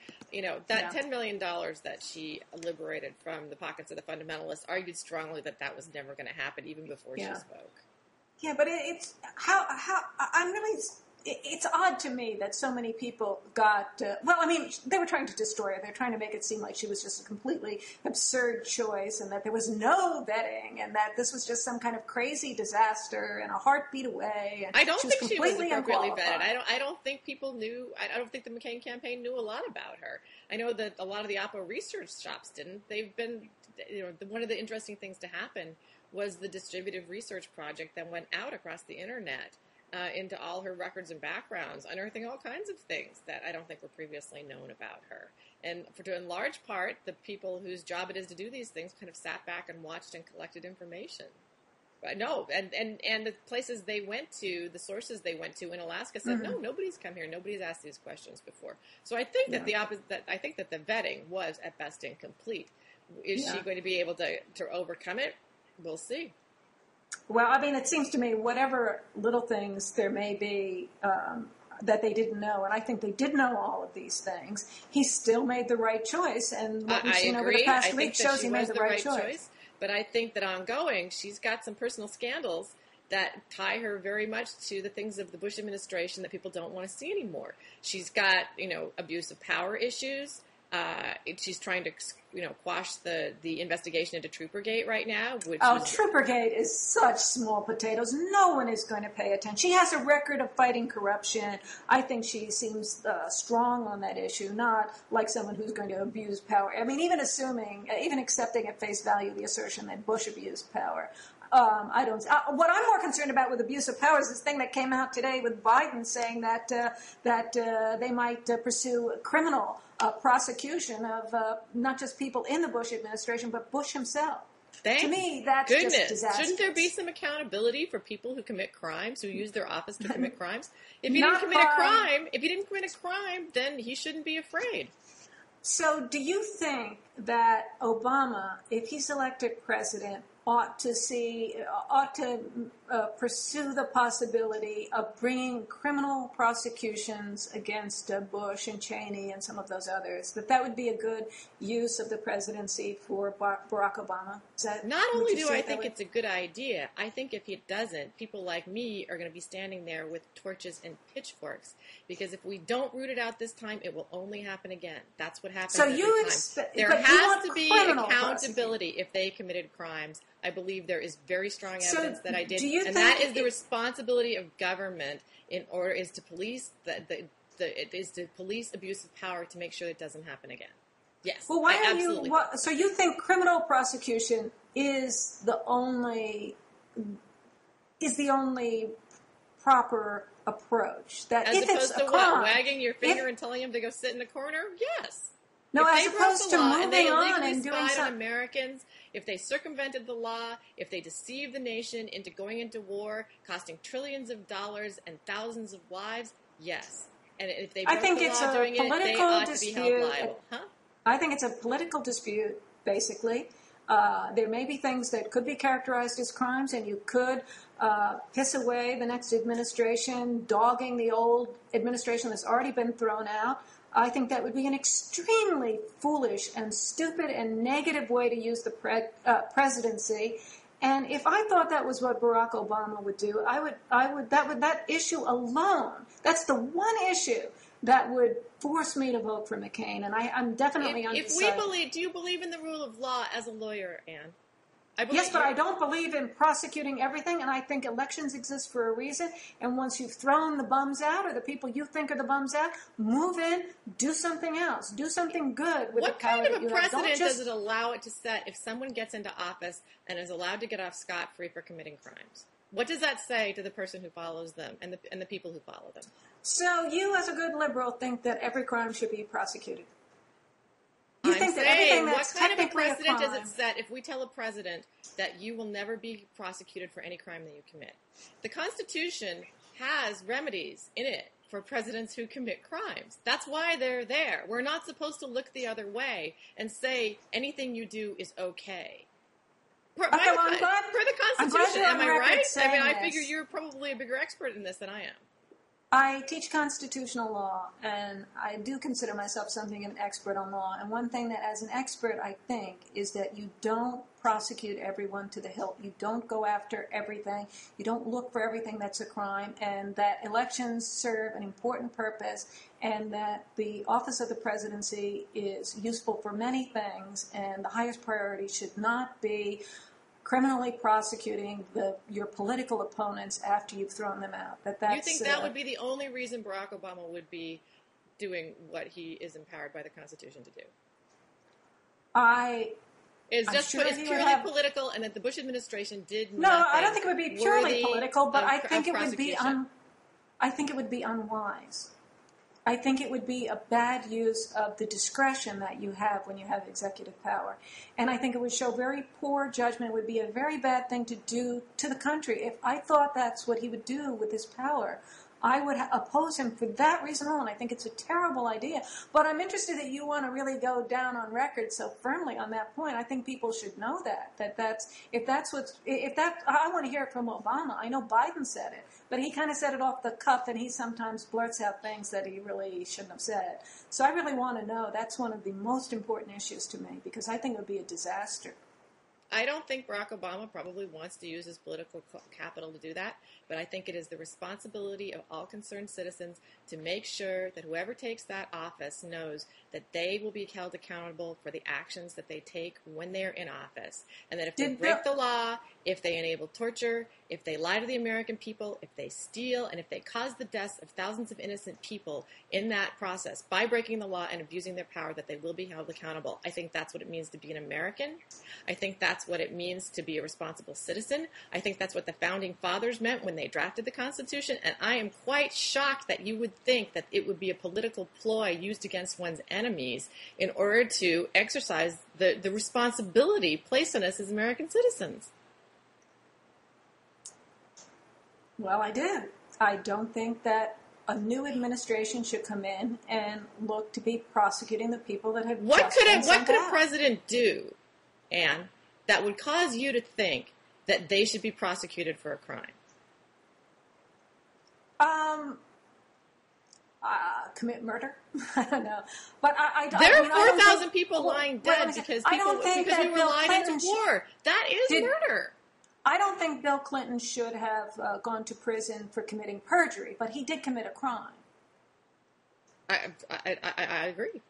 that $10 million that she liberated from the pockets of the fundamentalists argued strongly that was never going to happen, even before she spoke. Yeah, but it's how I'm really. It's odd to me that so many people got, they were trying to destroy her. They're trying to make it seem like she was just a completely absurd choice and that there was no vetting and that this was just some kind of crazy disaster and a heartbeat away. And I don't think she was appropriately vetted. I don't think people knew, I don't think the McCain campaign knew a lot about her. I know that a lot of the Oppo research shops didn't. They've been, one of the interesting things to happen was the distributive research project that went out across the internet into all her records and backgrounds, unearthing all kinds of things that I don't think were previously known about her. And in large part, the people whose job it is to do these things kind of sat back and watched and collected information. But no, and the places they went to, the sources they went to in Alaska said, no, nobody's come here, nobody's asked these questions before. So I think that I think that the vetting was at best incomplete. Is she going to be able to overcome it? We'll see. Well, it seems to me whatever little things there may be that they didn't know, and I think they did know all of these things, he still made the right choice. And what we've seen over the past week shows he made the right choice. But I think that ongoing, she's got some personal scandals that tie her very much to the things of the Bush administration that people don't want to see anymore. She's got, abuse of power issues. She's trying to, quash the investigation into Troopergate right now. Troopergate is such small potatoes. No one is going to pay attention. She has a record of fighting corruption. I think she seems strong on that issue, not like someone who's going to abuse power. Even accepting at face value the assertion that Bush abused power. What I'm more concerned about with abuse of power is this thing that came out today with Biden saying that they might pursue criminal prosecution of not just people in the Bush administration, but Bush himself. To me, that's just disastrous. Shouldn't there be some accountability for people who commit crimes, who use their office to commit crimes? If he didn't commit a crime, then he shouldn't be afraid. So do you think that Obama, if he's elected president, ought to pursue the possibility of bringing criminal prosecutions against Bush and Cheney and some of those others. That would be a good use of the presidency for Barack Obama. Not only do I think it's a good idea, I think if it doesn't, people like me are going to be standing there with torches and pitchforks. Because if we don't root it out this time, it will only happen again. That's what happens every time. There has to be accountability if they committed crimes. I believe there is very strong evidence that I did, and that is the responsibility of government is to police police abuse of power to make sure it doesn't happen again. Yes. Well, so you think criminal prosecution is the only proper approach? That as if opposed it's a to crime, what? Wagging your finger and telling them to go sit in a corner? Yes. No, if as opposed to moving on and doing something. Americans, if they circumvented the law, if they deceived the nation into going into war, costing trillions of dollars and thousands of lives, yes. And if they broke the law doing it, they ought to be held liable. Huh? I think it's a political dispute, basically. There may be things that could be characterized as crimes, and you could piss away the next administration, dogging the old administration that's already been thrown out. I think that would be an extremely foolish and stupid and negative way to use the presidency. And if I thought that was what Barack Obama would do, that issue alone, that's the one issue that would force me to vote for McCain. And I'm definitely undecided. Do you believe in the rule of law as a lawyer, Anne? Yes, but I don't believe in prosecuting everything, and I think elections exist for a reason. And once you've thrown the bums out, or the people you think are the bums out, move in, do something else, do something good with the power that you have. What kind of a precedent does it allow it to set if someone gets into office and is allowed to get off scot-free for committing crimes? What does that say to the person who follows them and the people who follow them? So you, as a good liberal, think that every crime should be prosecuted? You think that everything that's what kind of a precedent does it set if we tell a president that you will never be prosecuted for any crime that you commit? The Constitution has remedies in it for presidents who commit crimes. That's why they're there. We're not supposed to look the other way and say anything you do is okay. Per the Constitution, am I right? I mean, I figure you're probably a bigger expert in this than I am. I teach constitutional law, and I do consider myself something of an expert on law. And one thing that, as an expert, I think, is that you don't prosecute everyone to the hilt. You don't go after everything. You don't look for everything that's a crime, and that elections serve an important purpose, and that the office of the presidency is useful for many things, and the highest priority should not be criminally prosecuting your political opponents after you've thrown them out. You think that would be the only reason Barack Obama would be doing what he is empowered by the Constitution to do? It's purely political, and that the Bush administration did nothing. No, I don't think it would be purely political, but I think it would be unwise. I think it would be a bad use of the discretion that you have when you have executive power. And I think it would show very poor judgment. It would be a very bad thing to do to the country. If I thought that's what he would do with his power, I would oppose him for that reason alone. I think it's a terrible idea. But I'm interested that you want to really go down on record so firmly on that point. I think people should know that I want to hear it from Obama. I know Biden said it, but he kind of said it off the cuff, and he sometimes blurts out things that he really shouldn't have said. So I really want to know. That's one of the most important issues to me, because I think it would be a disaster. I don't think Barack Obama probably wants to use his political capital to do that, but I think it is the responsibility of all concerned citizens to make sure that whoever takes that office knows that they will be held accountable for the actions that they take when they're in office. And that if they break the law, if they enable torture, if they lie to the American people, if they steal, and if they cause the deaths of thousands of innocent people in that process by breaking the law and abusing their power, that they will be held accountable. I think that's what it means to be an American. I think that's what it means to be a responsible citizen. I think that's what the Founding Fathers meant when they drafted the Constitution, and I am quite shocked that you would think that it would be a political ploy used against one's enemies in order to exercise the responsibility placed on us as American citizens. Well, I do. I don't think that a new administration should come in and look to be prosecuting the people that have What could a president do, Anne, that would cause you to think that they should be prosecuted for a crime? Commit murder? I don't know. But there are 4,000 people lying dead because we were lied into war. That is murder. I don't think Bill Clinton should have gone to prison for committing perjury, but he did commit a crime. I agree.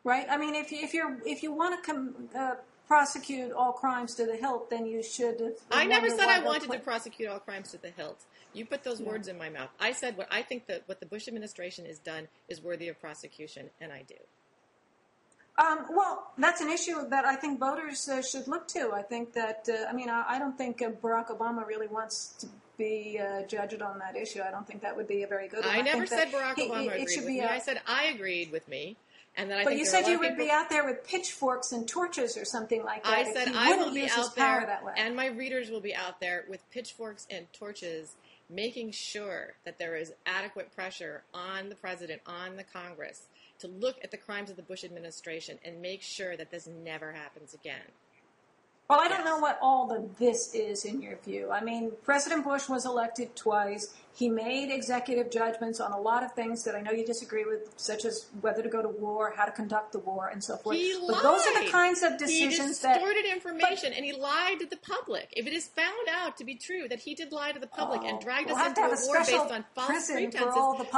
Right? I mean, if you want to prosecute all crimes to the hilt, then you should have. I never said I wanted to prosecute all crimes to the hilt. You put those words in my mouth. I said what I think that what the Bush administration has done is worthy of prosecution, and I do. Well, that's an issue that I think voters should look to. I think that, I don't think Barack Obama really wants to be judged on that issue. I don't think that would be a very good one. I never said Barack Obama agreed with me. I said I agreed with me. And then but you said you would be out there with pitchforks and torches or something like that. I said I will be out there, and my readers will be out there with pitchforks and torches, making sure that there is adequate pressure on the president, on the Congress, to look at the crimes of the Bush administration and make sure that this never happens again. Well, I don't know what all the this is in your view. I mean, President Bush was elected twice. He made executive judgments on a lot of things that I know you disagree with, such as whether to go to war, how to conduct the war, and so forth. He lied. But those are the kinds of decisions that... He distorted information, and he lied to the public. If it is found out to be true that he did lie to the public and dragged us into a war based on false pretenses,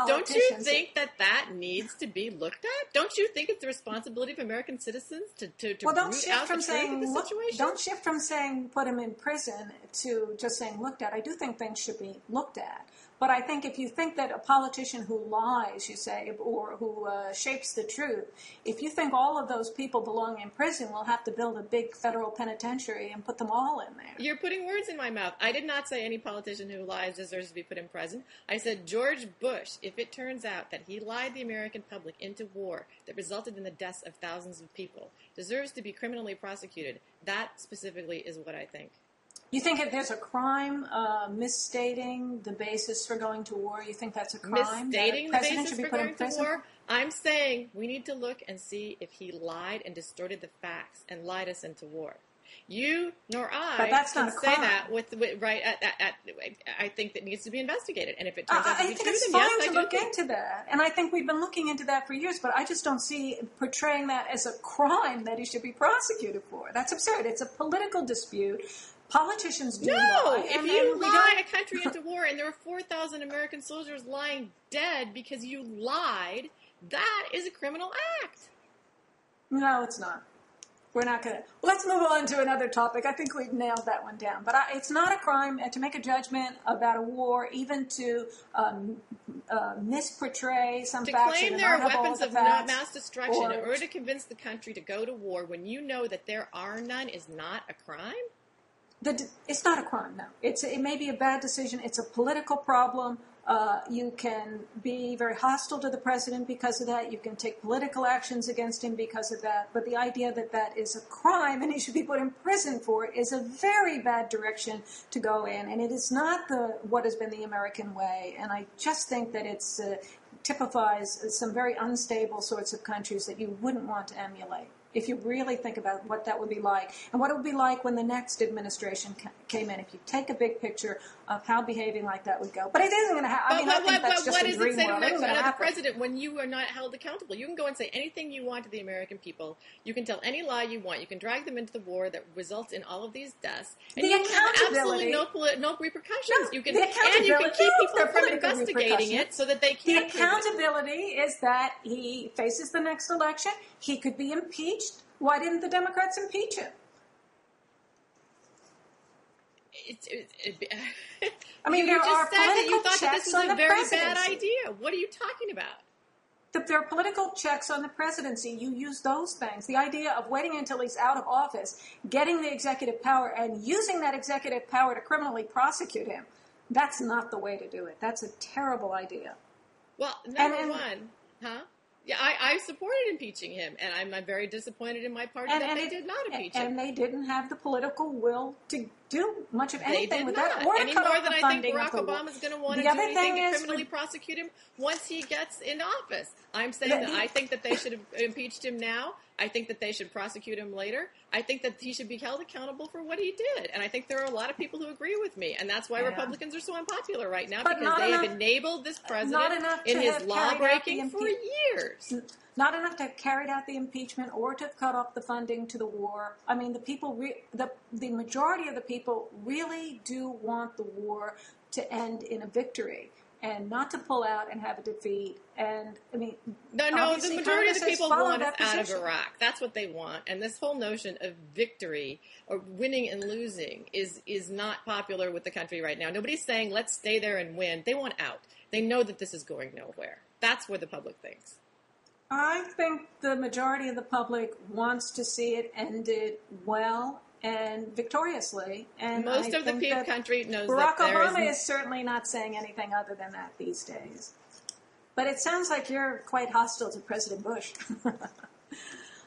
don't you think that needs to be looked at? Don't you think it's the responsibility of American citizens to root out the truth of the situation? Don't shift from saying put him in prison to just saying looked at. I do think things should be looked at. But I think if you think that a politician who lies, you say, or who shapes the truth, if you think all of those people belong in prison, we'll have to build a big federal penitentiary and put them all in there. You're putting words in my mouth. I did not say any politician who lies deserves to be put in prison. I said George Bush, if it turns out that he lied the American public into war that resulted in the deaths of thousands of people, deserves to be criminally prosecuted. That specifically is what I think. You think if there's a crime misstating the basis for going to war, you think that's a crime? Misstating the basis for going to war? I'm saying we need to look and see if he lied and distorted the facts and lied us into war. You nor I can say that I think that needs to be investigated. And if it turns out to be true, then yes, I do. I think it's fine to look into that. And I think we've been looking into that for years, but I just don't see portraying that as a crime that he should be prosecuted for. That's absurd. It's a political dispute. Politicians do lie. If you lie a country into war and there are 4,000 American soldiers lying dead because you lied, that is a criminal act. No, it's not. We're not going to. Let's move on to another topic. I think we've nailed that one down. But it's not a crime to make a judgment about a war, even to misportray some facts. To claim there are weapons of mass destruction in order to convince the country to go to war when you know that there are none is not a crime? It's not a crime, no. It may be a bad decision. It's a political problem. You can be very hostile to the president because of that. You can take political actions against him because of that. But the idea that that is a crime and he should be put in prison for it is a very bad direction to go in. And it is not what has been the American way. And I just think that it typifies some very unstable sorts of countries that you wouldn't want to emulate. If you really think about what that would be like, and what it would be like when the next administration came in, if you take a big picture of how behaving like that would go. But it isn't going to happen. I mean, I think that's just a dream world. What does it say to the president when you are not held accountable? You can go and say anything you want to the American people. You can tell any lie you want. You can drag them into the war that results in all of these deaths. And you have absolutely no repercussions. You can keep people from investigating it so that they can't. The accountability is that he faces the next election. He could be impeached. Why didn't the Democrats impeach him? I mean, there are political checks on the presidency. That this was a very bad idea. What are you talking about? There are political checks on the presidency. You use those things. The idea of waiting until he's out of office, getting the executive power, and using that executive power to criminally prosecute him, that's not the way to do it. That's a terrible idea. Well, number one, yeah, I supported impeaching him, and I'm very disappointed in my party that they did not impeach him. And they didn't have the political will to do much of anything with not. that, or to Any cut more off than the I think funding Barack of the Obama is going to want to The do other anything thing to is criminally prosecute him once he gets in office. I'm saying that I think that they should have impeached him now. I think that they should prosecute him later. I think that he should be held accountable for what he did. And I think there are a lot of people who agree with me. And that's why Republicans are so unpopular right now, because they have enabled this president in his law-breaking for years. Not enough to have carried out the impeachment or to have cut off the funding to the war. I mean, the people, the majority of the people really do want the war to end in a victory and not to pull out and have a defeat. And, I mean... No, the majority of the people want us out of Iraq. That's what they want. And this whole notion of victory or winning and losing is not popular with the country right now. Nobody's saying, let's stay there and win. They want out. They know that this is going nowhere. That's what the public thinks. I think the majority of the public wants to see it ended well and victoriously. And most of the country knows Barack that Obama is certainly not saying anything other than that these days. But it sounds like you're quite hostile to President Bush. And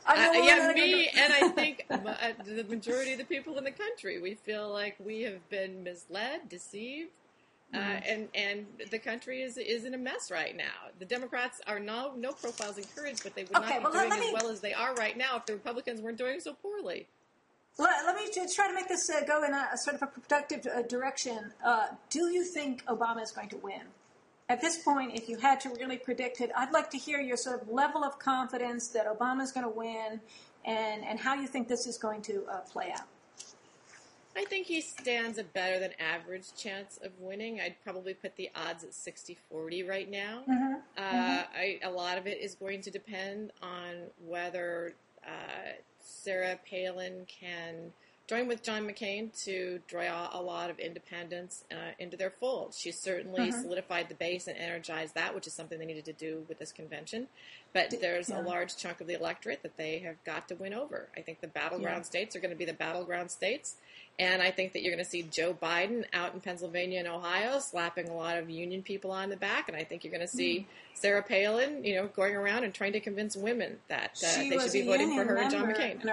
I think the majority of the people in the country, we feel like we have been misled, deceived. And the country is in a mess right now. The Democrats are no profiles encouraged, but they would not be doing as well as they are right now if the Republicans weren't doing so poorly. Let me just try to make this go in a sort of a productive direction. Do you think Obama is going to win? At this point, if you had to really predict it, I'd like to hear your sort of level of confidence that Obama is going to win and how you think this is going to play out. I think he stands a better than average chance of winning. I'd probably put the odds at 60-40 right now. A lot of it is going to depend on whether Sarah Palin can join with John McCain to draw a lot of independents into their fold. She's certainly solidified the base and energized that, which is something they needed to do with this convention. But there's a large chunk of the electorate that they have got to win over. I think the battleground states are going to be the battleground states. And I think that you're going to see Joe Biden out in Pennsylvania and Ohio slapping a lot of union people on the back. And I think you're going to see Sarah Palin, going around and trying to convince women that they should be voting for her and John McCain. And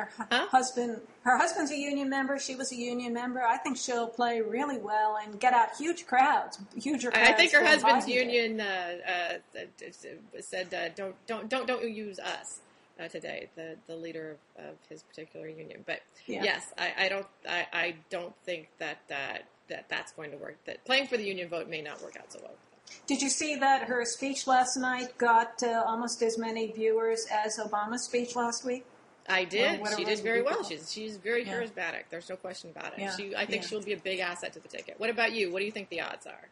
her husband's a union member. She was a union member. I think she'll play really well and get out huge crowds, huger crowds. I think her husband's union said, "Don't use us." Today, the leader of his particular union, but yes, I don't think that's going to work. That playing for the union vote may not work out so well. Did you see that her speech last night got almost as many viewers as Obama's speech last week? I did. She did very well. She's very charismatic. There's no question about it. Yeah. I think she'll be a big asset to the ticket. What about you? What do you think the odds are?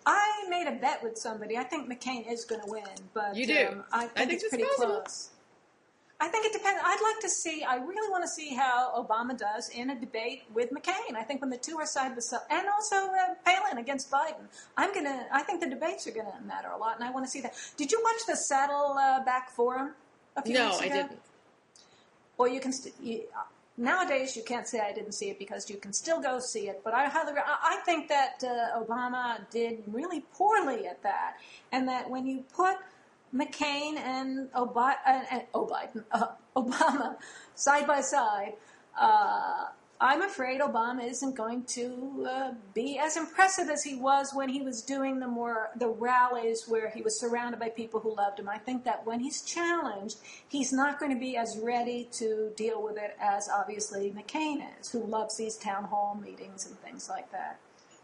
I made a bet with somebody. I think McCain is going to win, but you do. I think it's pretty close. I think it depends. I really want to see how Obama does in a debate with McCain. I think when the two are side by side, and also Palin against Biden, I think the debates are going to matter a lot, and I want to see that. Did you watch the Saddleback Forum a few weeks ago? No, I didn't. Well, you can. Nowadays, you can't say I didn't see it because you can still go see it. But I think that Obama did really poorly at that, and that when you put McCain and Obama side by side, I'm afraid Obama isn't going to be as impressive as he was when he was doing the rallies where he was surrounded by people who loved him. I think that when he's challenged, he's not going to be as ready to deal with it as obviously McCain is, who loves these town hall meetings and things like that.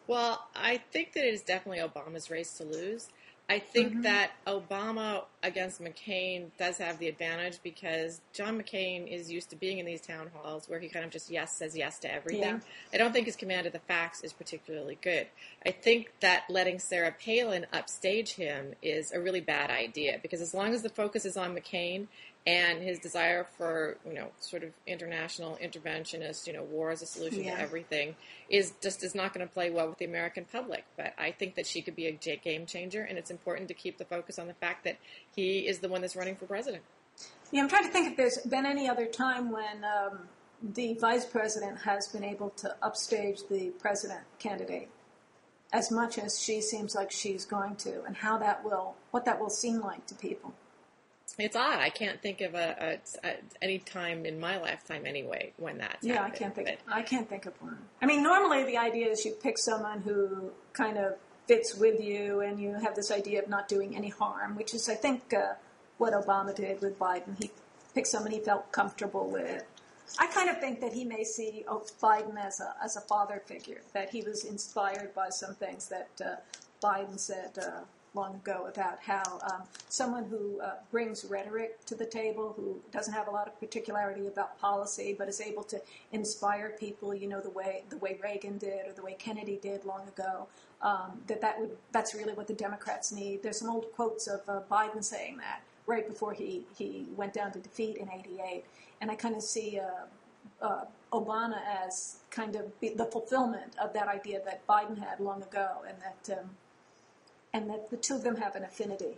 Well, I think that it is definitely Obama's race to lose. I think that Obama against McCain does have the advantage because John McCain is used to being in these town halls where he kind of just says yes to everything. Yeah. I don't think his command of the facts is particularly good. I think that letting Sarah Palin upstage him is a really bad idea because as long as the focus is on McCain and his desire for, sort of international interventionist, war as a solution to everything is not going to play well with the American public. But I think that she could be a game changer, and it's important to keep the focus on the fact that he is the one that's running for president. Yeah, I'm trying to think if there's been any other time when the vice president has been able to upstage the president candidate as much as she seems like she's going to, and what that will seem like to people. It's odd. I can't think of any time in my lifetime anyway when that's happened. I can't think of one. I mean, normally the idea is you pick someone who kind of fits with you, and you have this idea of not doing any harm, which is, I think, what Obama did with Biden. He picked someone he felt comfortable with. I kind of think that he may see Biden as a father figure, that he was inspired by some things that Biden said long ago about how someone who brings rhetoric to the table, who doesn't have a lot of particularity about policy, but is able to inspire people, the way Reagan did or the way Kennedy did long ago, that's really what the Democrats need. There's some old quotes of Biden saying that right before he went down to defeat in '88, and I kind of see Obama as kind of the fulfillment of that idea that Biden had long ago, and that the two of them have an affinity.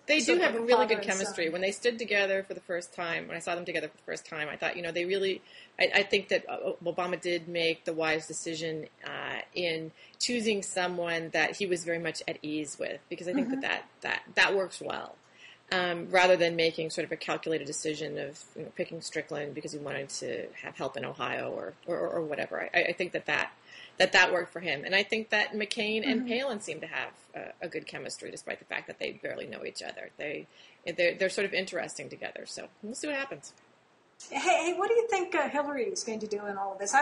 They do have a really good chemistry. When they stood together for the first time, when I saw them together for the first time, I thought, they really, I think that Obama did make the wise decision in choosing someone that he was very much at ease with, because I think that works well. Rather than making sort of a calculated decision of picking Strickland because he wanted to have help in Ohio or whatever. I think that worked for him. And I think that McCain and Palin seem to have a good chemistry, despite the fact that they barely know each other. They're sort of interesting together. So we'll see what happens. Hey, what do you think Hillary is going to do in all of this?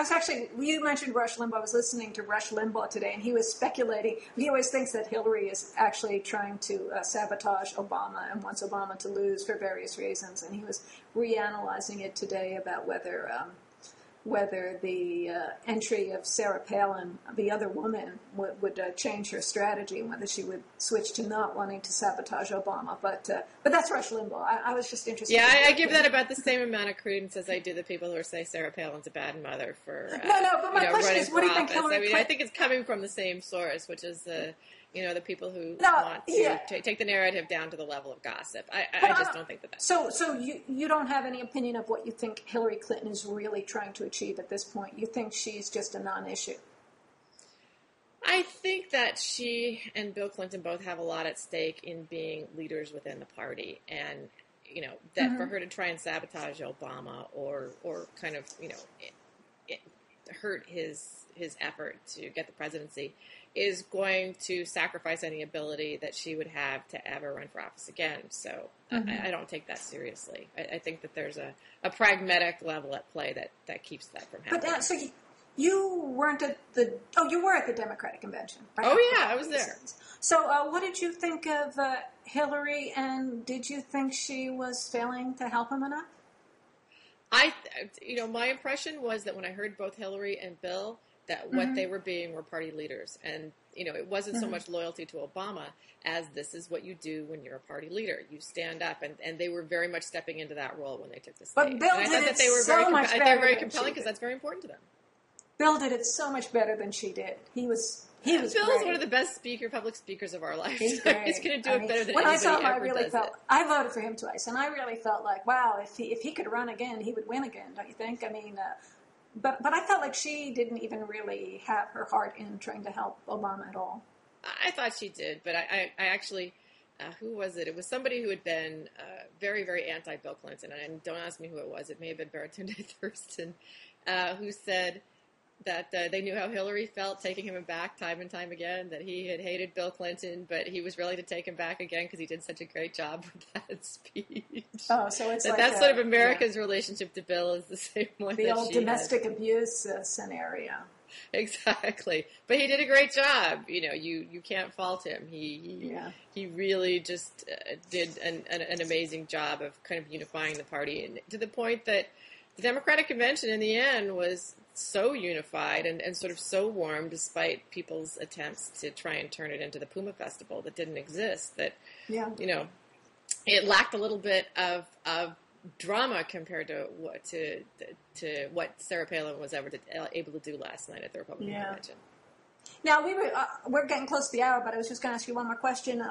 You mentioned Rush Limbaugh. I was listening to Rush Limbaugh today, and he was speculating. He always thinks that Hillary is actually trying to sabotage Obama and wants Obama to lose for various reasons. And he was reanalyzing it today about whether the entry of Sarah Palin, the other woman, would change her strategy, and whether she would switch to not wanting to sabotage Obama. But that's Rush Limbaugh. I was just interested. Yeah, I give that about the same amount of credence as I do the people who say Sarah Palin's a bad mother for but my question is, what do you think Hillary Clinton... I think it's coming from the same source, which is the people who want to take the narrative down to the level of gossip. I just don't think that. So you don't have any opinion of what you think Hillary Clinton is really trying to achieve at this point? You think she's just a non-issue? I think that she and Bill Clinton both have a lot at stake in being leaders within the party, and that for her to try and sabotage Obama or kind of hurt his effort to get the presidency is going to sacrifice any ability that she would have to ever run for office again. So I don't take that seriously. I think that there's a pragmatic level at play that keeps that from happening. But so you weren't at you were at the Democratic convention, right? Oh yeah, I was there. So what did you think of Hillary, and did you think she was failing to help him enough? My impression was that when I heard both Hillary and Bill, that what they were being were party leaders. And, it wasn't so much loyalty to Obama as this is what you do when you're a party leader. You stand up, and they were very much stepping into that role when they took the stage. But Bill did it so much better. They were very compelling because that's very important to them. Bill did it so much better than she did. He was Bill's great. One of the best public speakers of our life. He's great. He's going to do it better than when anybody I saw him, ever I really does felt. it. I voted for him twice, and I really felt like, wow, if he could run again, he would win again. Don't you think? I mean, but I felt like she didn't even really have her heart in trying to help Obama at all. I thought she did, but I actually, who was it? It was somebody who had been very, very anti-Bill Clinton, and don't ask me who it was. It may have been Baratunde Thurston, who said that they knew how Hillary felt taking him back time and time again, that he had hated Bill Clinton, but he was willing to take him back again because he did such a great job with that speech. Oh, so it's that's sort of America's relationship to Bill is the same one. The old domestic abuse scenario. Exactly. But he did a great job. You can't fault him. He really just did an amazing job of kind of unifying the party, and to the point that the Democratic convention in the end was so unified and sort of so warm, despite people's attempts to try and turn it into the Puma Festival that didn't exist, that, it lacked a little bit of drama compared to what Sarah Palin was able to do last night at the Republican convention. Now, we're getting close to the hour, but I was just going to ask you one more question.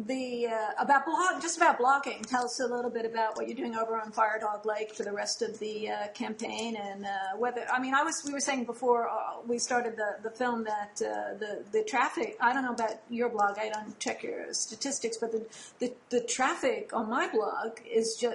about blogging. Tell us a little bit about what you're doing over on Firedoglake for the rest of the campaign, and whether we were saying before we started the film that the traffic. I don't know about your blog. I don't check your statistics, but the traffic on my blog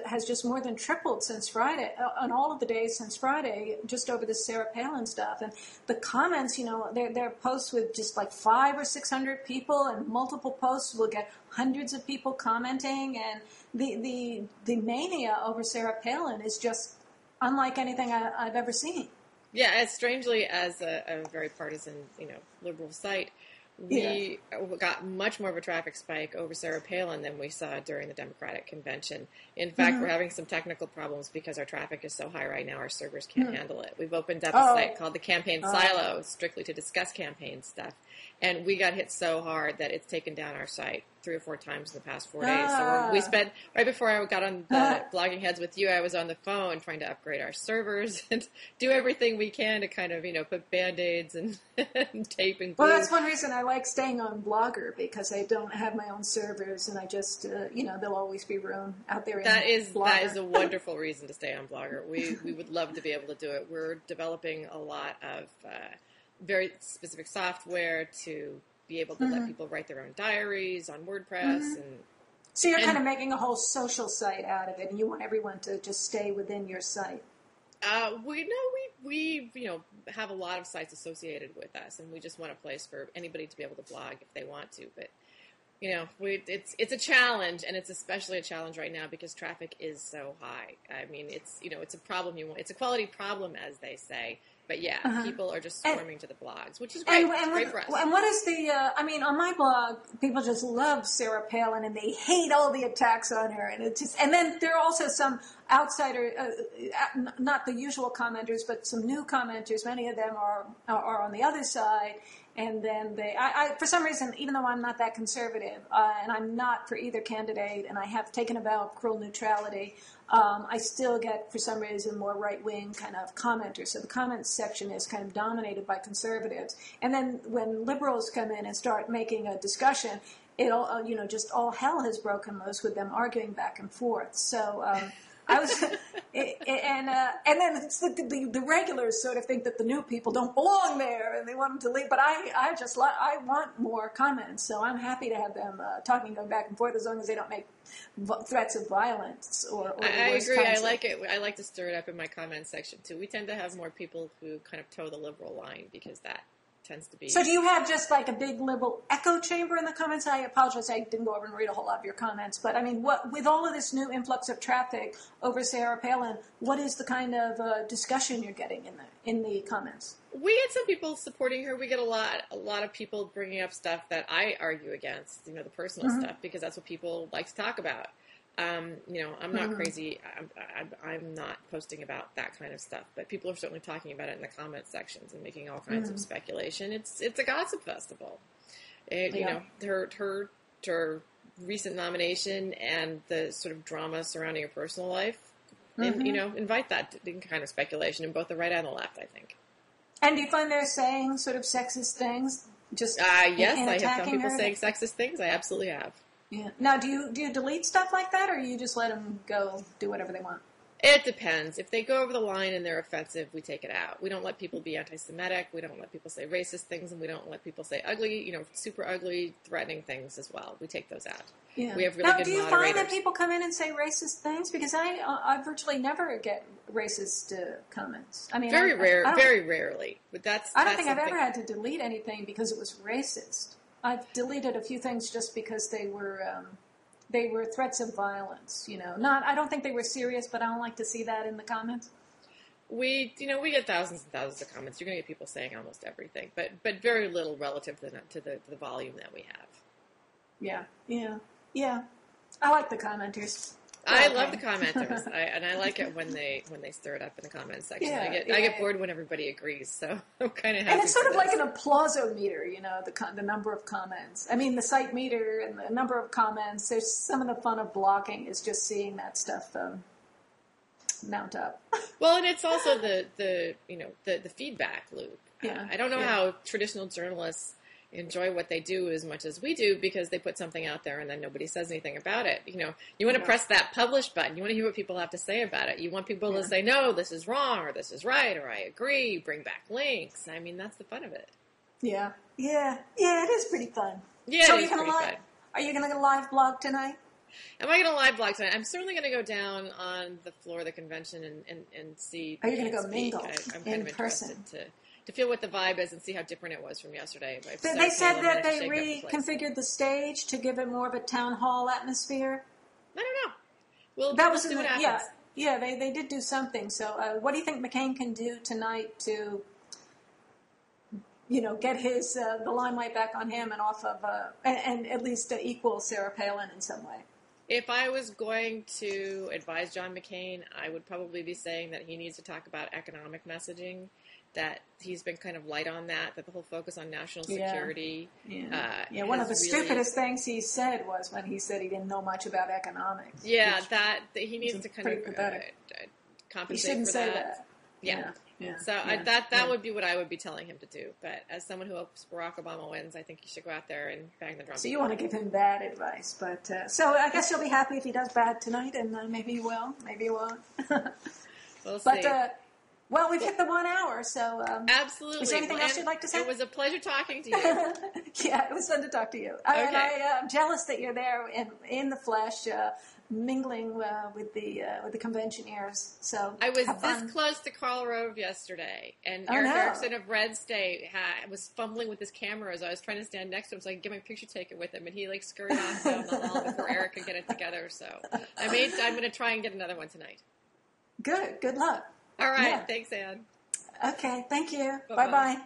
has just more than tripled since Friday. On all of the days since Friday, just over the Sarah Palin stuff, and the comments. They're posts with just like 500 or 600 people, and multiple posts will get hundreds of people commenting, and the mania over Sarah Palin is just unlike anything I've ever seen. Yeah, as strangely as a very partisan, liberal site, we got much more of a traffic spike over Sarah Palin than we saw during the Democratic convention. In fact, we're having some technical problems because our traffic is so high right now, our servers can't handle it. We've opened up a site called the Campaign Silo, strictly to discuss campaign stuff. And we got hit so hard that it's taken down our site 3 or 4 times in the past 4 days. So we spent, right before I got on the Blogging Heads with you, I was on the phone trying to upgrade our servers and do everything we can to kind of, put Band-Aids and tape and glue. Well, that's one reason I like staying on Blogger, because I don't have my own servers, and I just, there'll always be room out there in Blogger. That is a wonderful reason to stay on Blogger. We would love to be able to do it. We're developing a lot of very specific software to be able to let people write their own diaries on WordPress. So you're kind of making a whole social site out of it, and you want everyone to just stay within your site. We have a lot of sites associated with us, and we just want a place for anybody to be able to blog if they want to. But it's a challenge, and it's especially a challenge right now because traffic is so high. I mean, it's a problem it's a quality problem, as they say. But yeah, people are just swarming to the blogs, which is great. Great for us. And what is on my blog, people just love Sarah Palin and they hate all the attacks on her. And then there are also some outsider, not the usual commenters, but some new commenters. Many of them are on the other side. And then for some reason, even though I'm not that conservative, and I'm not for either candidate, and I have taken about cruel neutrality, I still get, for some reason, more right-wing kind of commenters. So the comments section is kind of dominated by conservatives. And then when liberals come in and start making a discussion, just all hell has broken loose with them arguing back and forth. So I was, and then it's the regulars sort of think that the new people don't belong there and they want them to leave. But I want more comments, so I'm happy to have them going back and forth as long as they don't make threats of violence or I agree. I like it. I like to stir it up in my comment section too. We tend to have more people who kind of toe the liberal line because that tends to be. So do you have just like a big liberal echo chamber in the comments? I apologize, I didn't go over and read a whole lot of your comments, but I mean, with all of this new influx of traffic over Sarah Palin, what is the kind of discussion you're getting in the comments? We get some people supporting her. We get a lot of people bringing up stuff that I argue against, the personal stuff, because that's what people like to talk about. I'm not crazy. I'm not posting about that kind of stuff, but people are certainly talking about it in the comment sections and making all kinds of speculation. It's a gossip festival. Her recent nomination and the sort of drama surrounding her personal life, and, invite that kind of speculation in both the right and the left, I think. And do you find they're saying sort of sexist things? Just yes, I have some people saying sexist things. I absolutely have. Yeah. Now, do you delete stuff like that, or you just let them go do whatever they want? It depends. If they go over the line and they're offensive, we take it out. We don't let people be anti-Semitic. We don't let people say racist things, and we don't let people say ugly, super ugly, threatening things as well. We take those out. Yeah. We have really good moderators. Now, do you find that people come in and say racist things? Because I virtually never get racist comments. I mean, very rarely. But I don't think I've ever had to delete anything because it was racist. I've deleted a few things just because they were threats of violence. I don't think they were serious, but I don't like to see that in the comments. We get thousands and thousands of comments. You're going to get people saying almost everything, but very little relative to the volume that we have. Yeah. I like the commenters. I love the commenters, and I like it when they stir it up in the comments section. I get bored when everybody agrees, so I'm kind of happy. And it's sort of like an applausometer, the number of comments. I mean, the site meter and the number of comments. There's some of the fun of blogging is just seeing that stuff mount up. Well, and it's also the feedback loop. I don't know how traditional journalists enjoy what they do as much as we do because they put something out there and then nobody says anything about it. You know, you want to press that publish button. You want to hear what people have to say about it. You want people to say, no, this is wrong, or this is right, or I agree, bring back links. I mean, that's the fun of it. Yeah. Yeah. Yeah, it is pretty fun. Yeah, so it is pretty fun. Are you going to live blog tonight? Am I going to live blog tonight? I'm certainly going to go down on the floor of the convention and see. Are you going to go speak. mingle I'm kind of interested to feel what the vibe is and see how different it was from yesterday. They said that they reconfigured the stage to give it more of a town hall atmosphere. I don't know. Well, that was see what happens. Yeah. They did do something. So, what do you think McCain can do tonight to, get his the limelight back on him and off of and at least equal Sarah Palin in some way? If I was going to advise John McCain, I would probably be saying that he needs to talk about economic messaging, that he's been kind of light on that the whole focus on national security. One of the stupidest things he said was when he said he didn't know much about economics. Yeah, that he needs to kind of compensate he shouldn't for say that. Yeah. So that would be what I would be telling him to do. But as someone who hopes Barack Obama wins, I think he should go out there and bang the drum. So you want to give him bad advice, but so I guess you'll be happy if he does bad tonight, and maybe he will, maybe he won't. We'll see. But well, we've hit the 1 hour, so absolutely. Is there anything else you'd like to say? It was a pleasure talking to you. Yeah, it was fun to talk to you. Okay. And I'm jealous that you're there in the flesh. Mingling with the conventioneers. So I was this close to Karl Rove yesterday, and Eric Erickson of Red State was fumbling with his camera as I was trying to stand next to him so I could get my picture taken with him, and he scurried off down the hall before Eric could get it together. So I'm going to try and get another one tonight. Good luck. All right, thanks, Ann. Okay, thank you. Bye-bye. Bye-bye.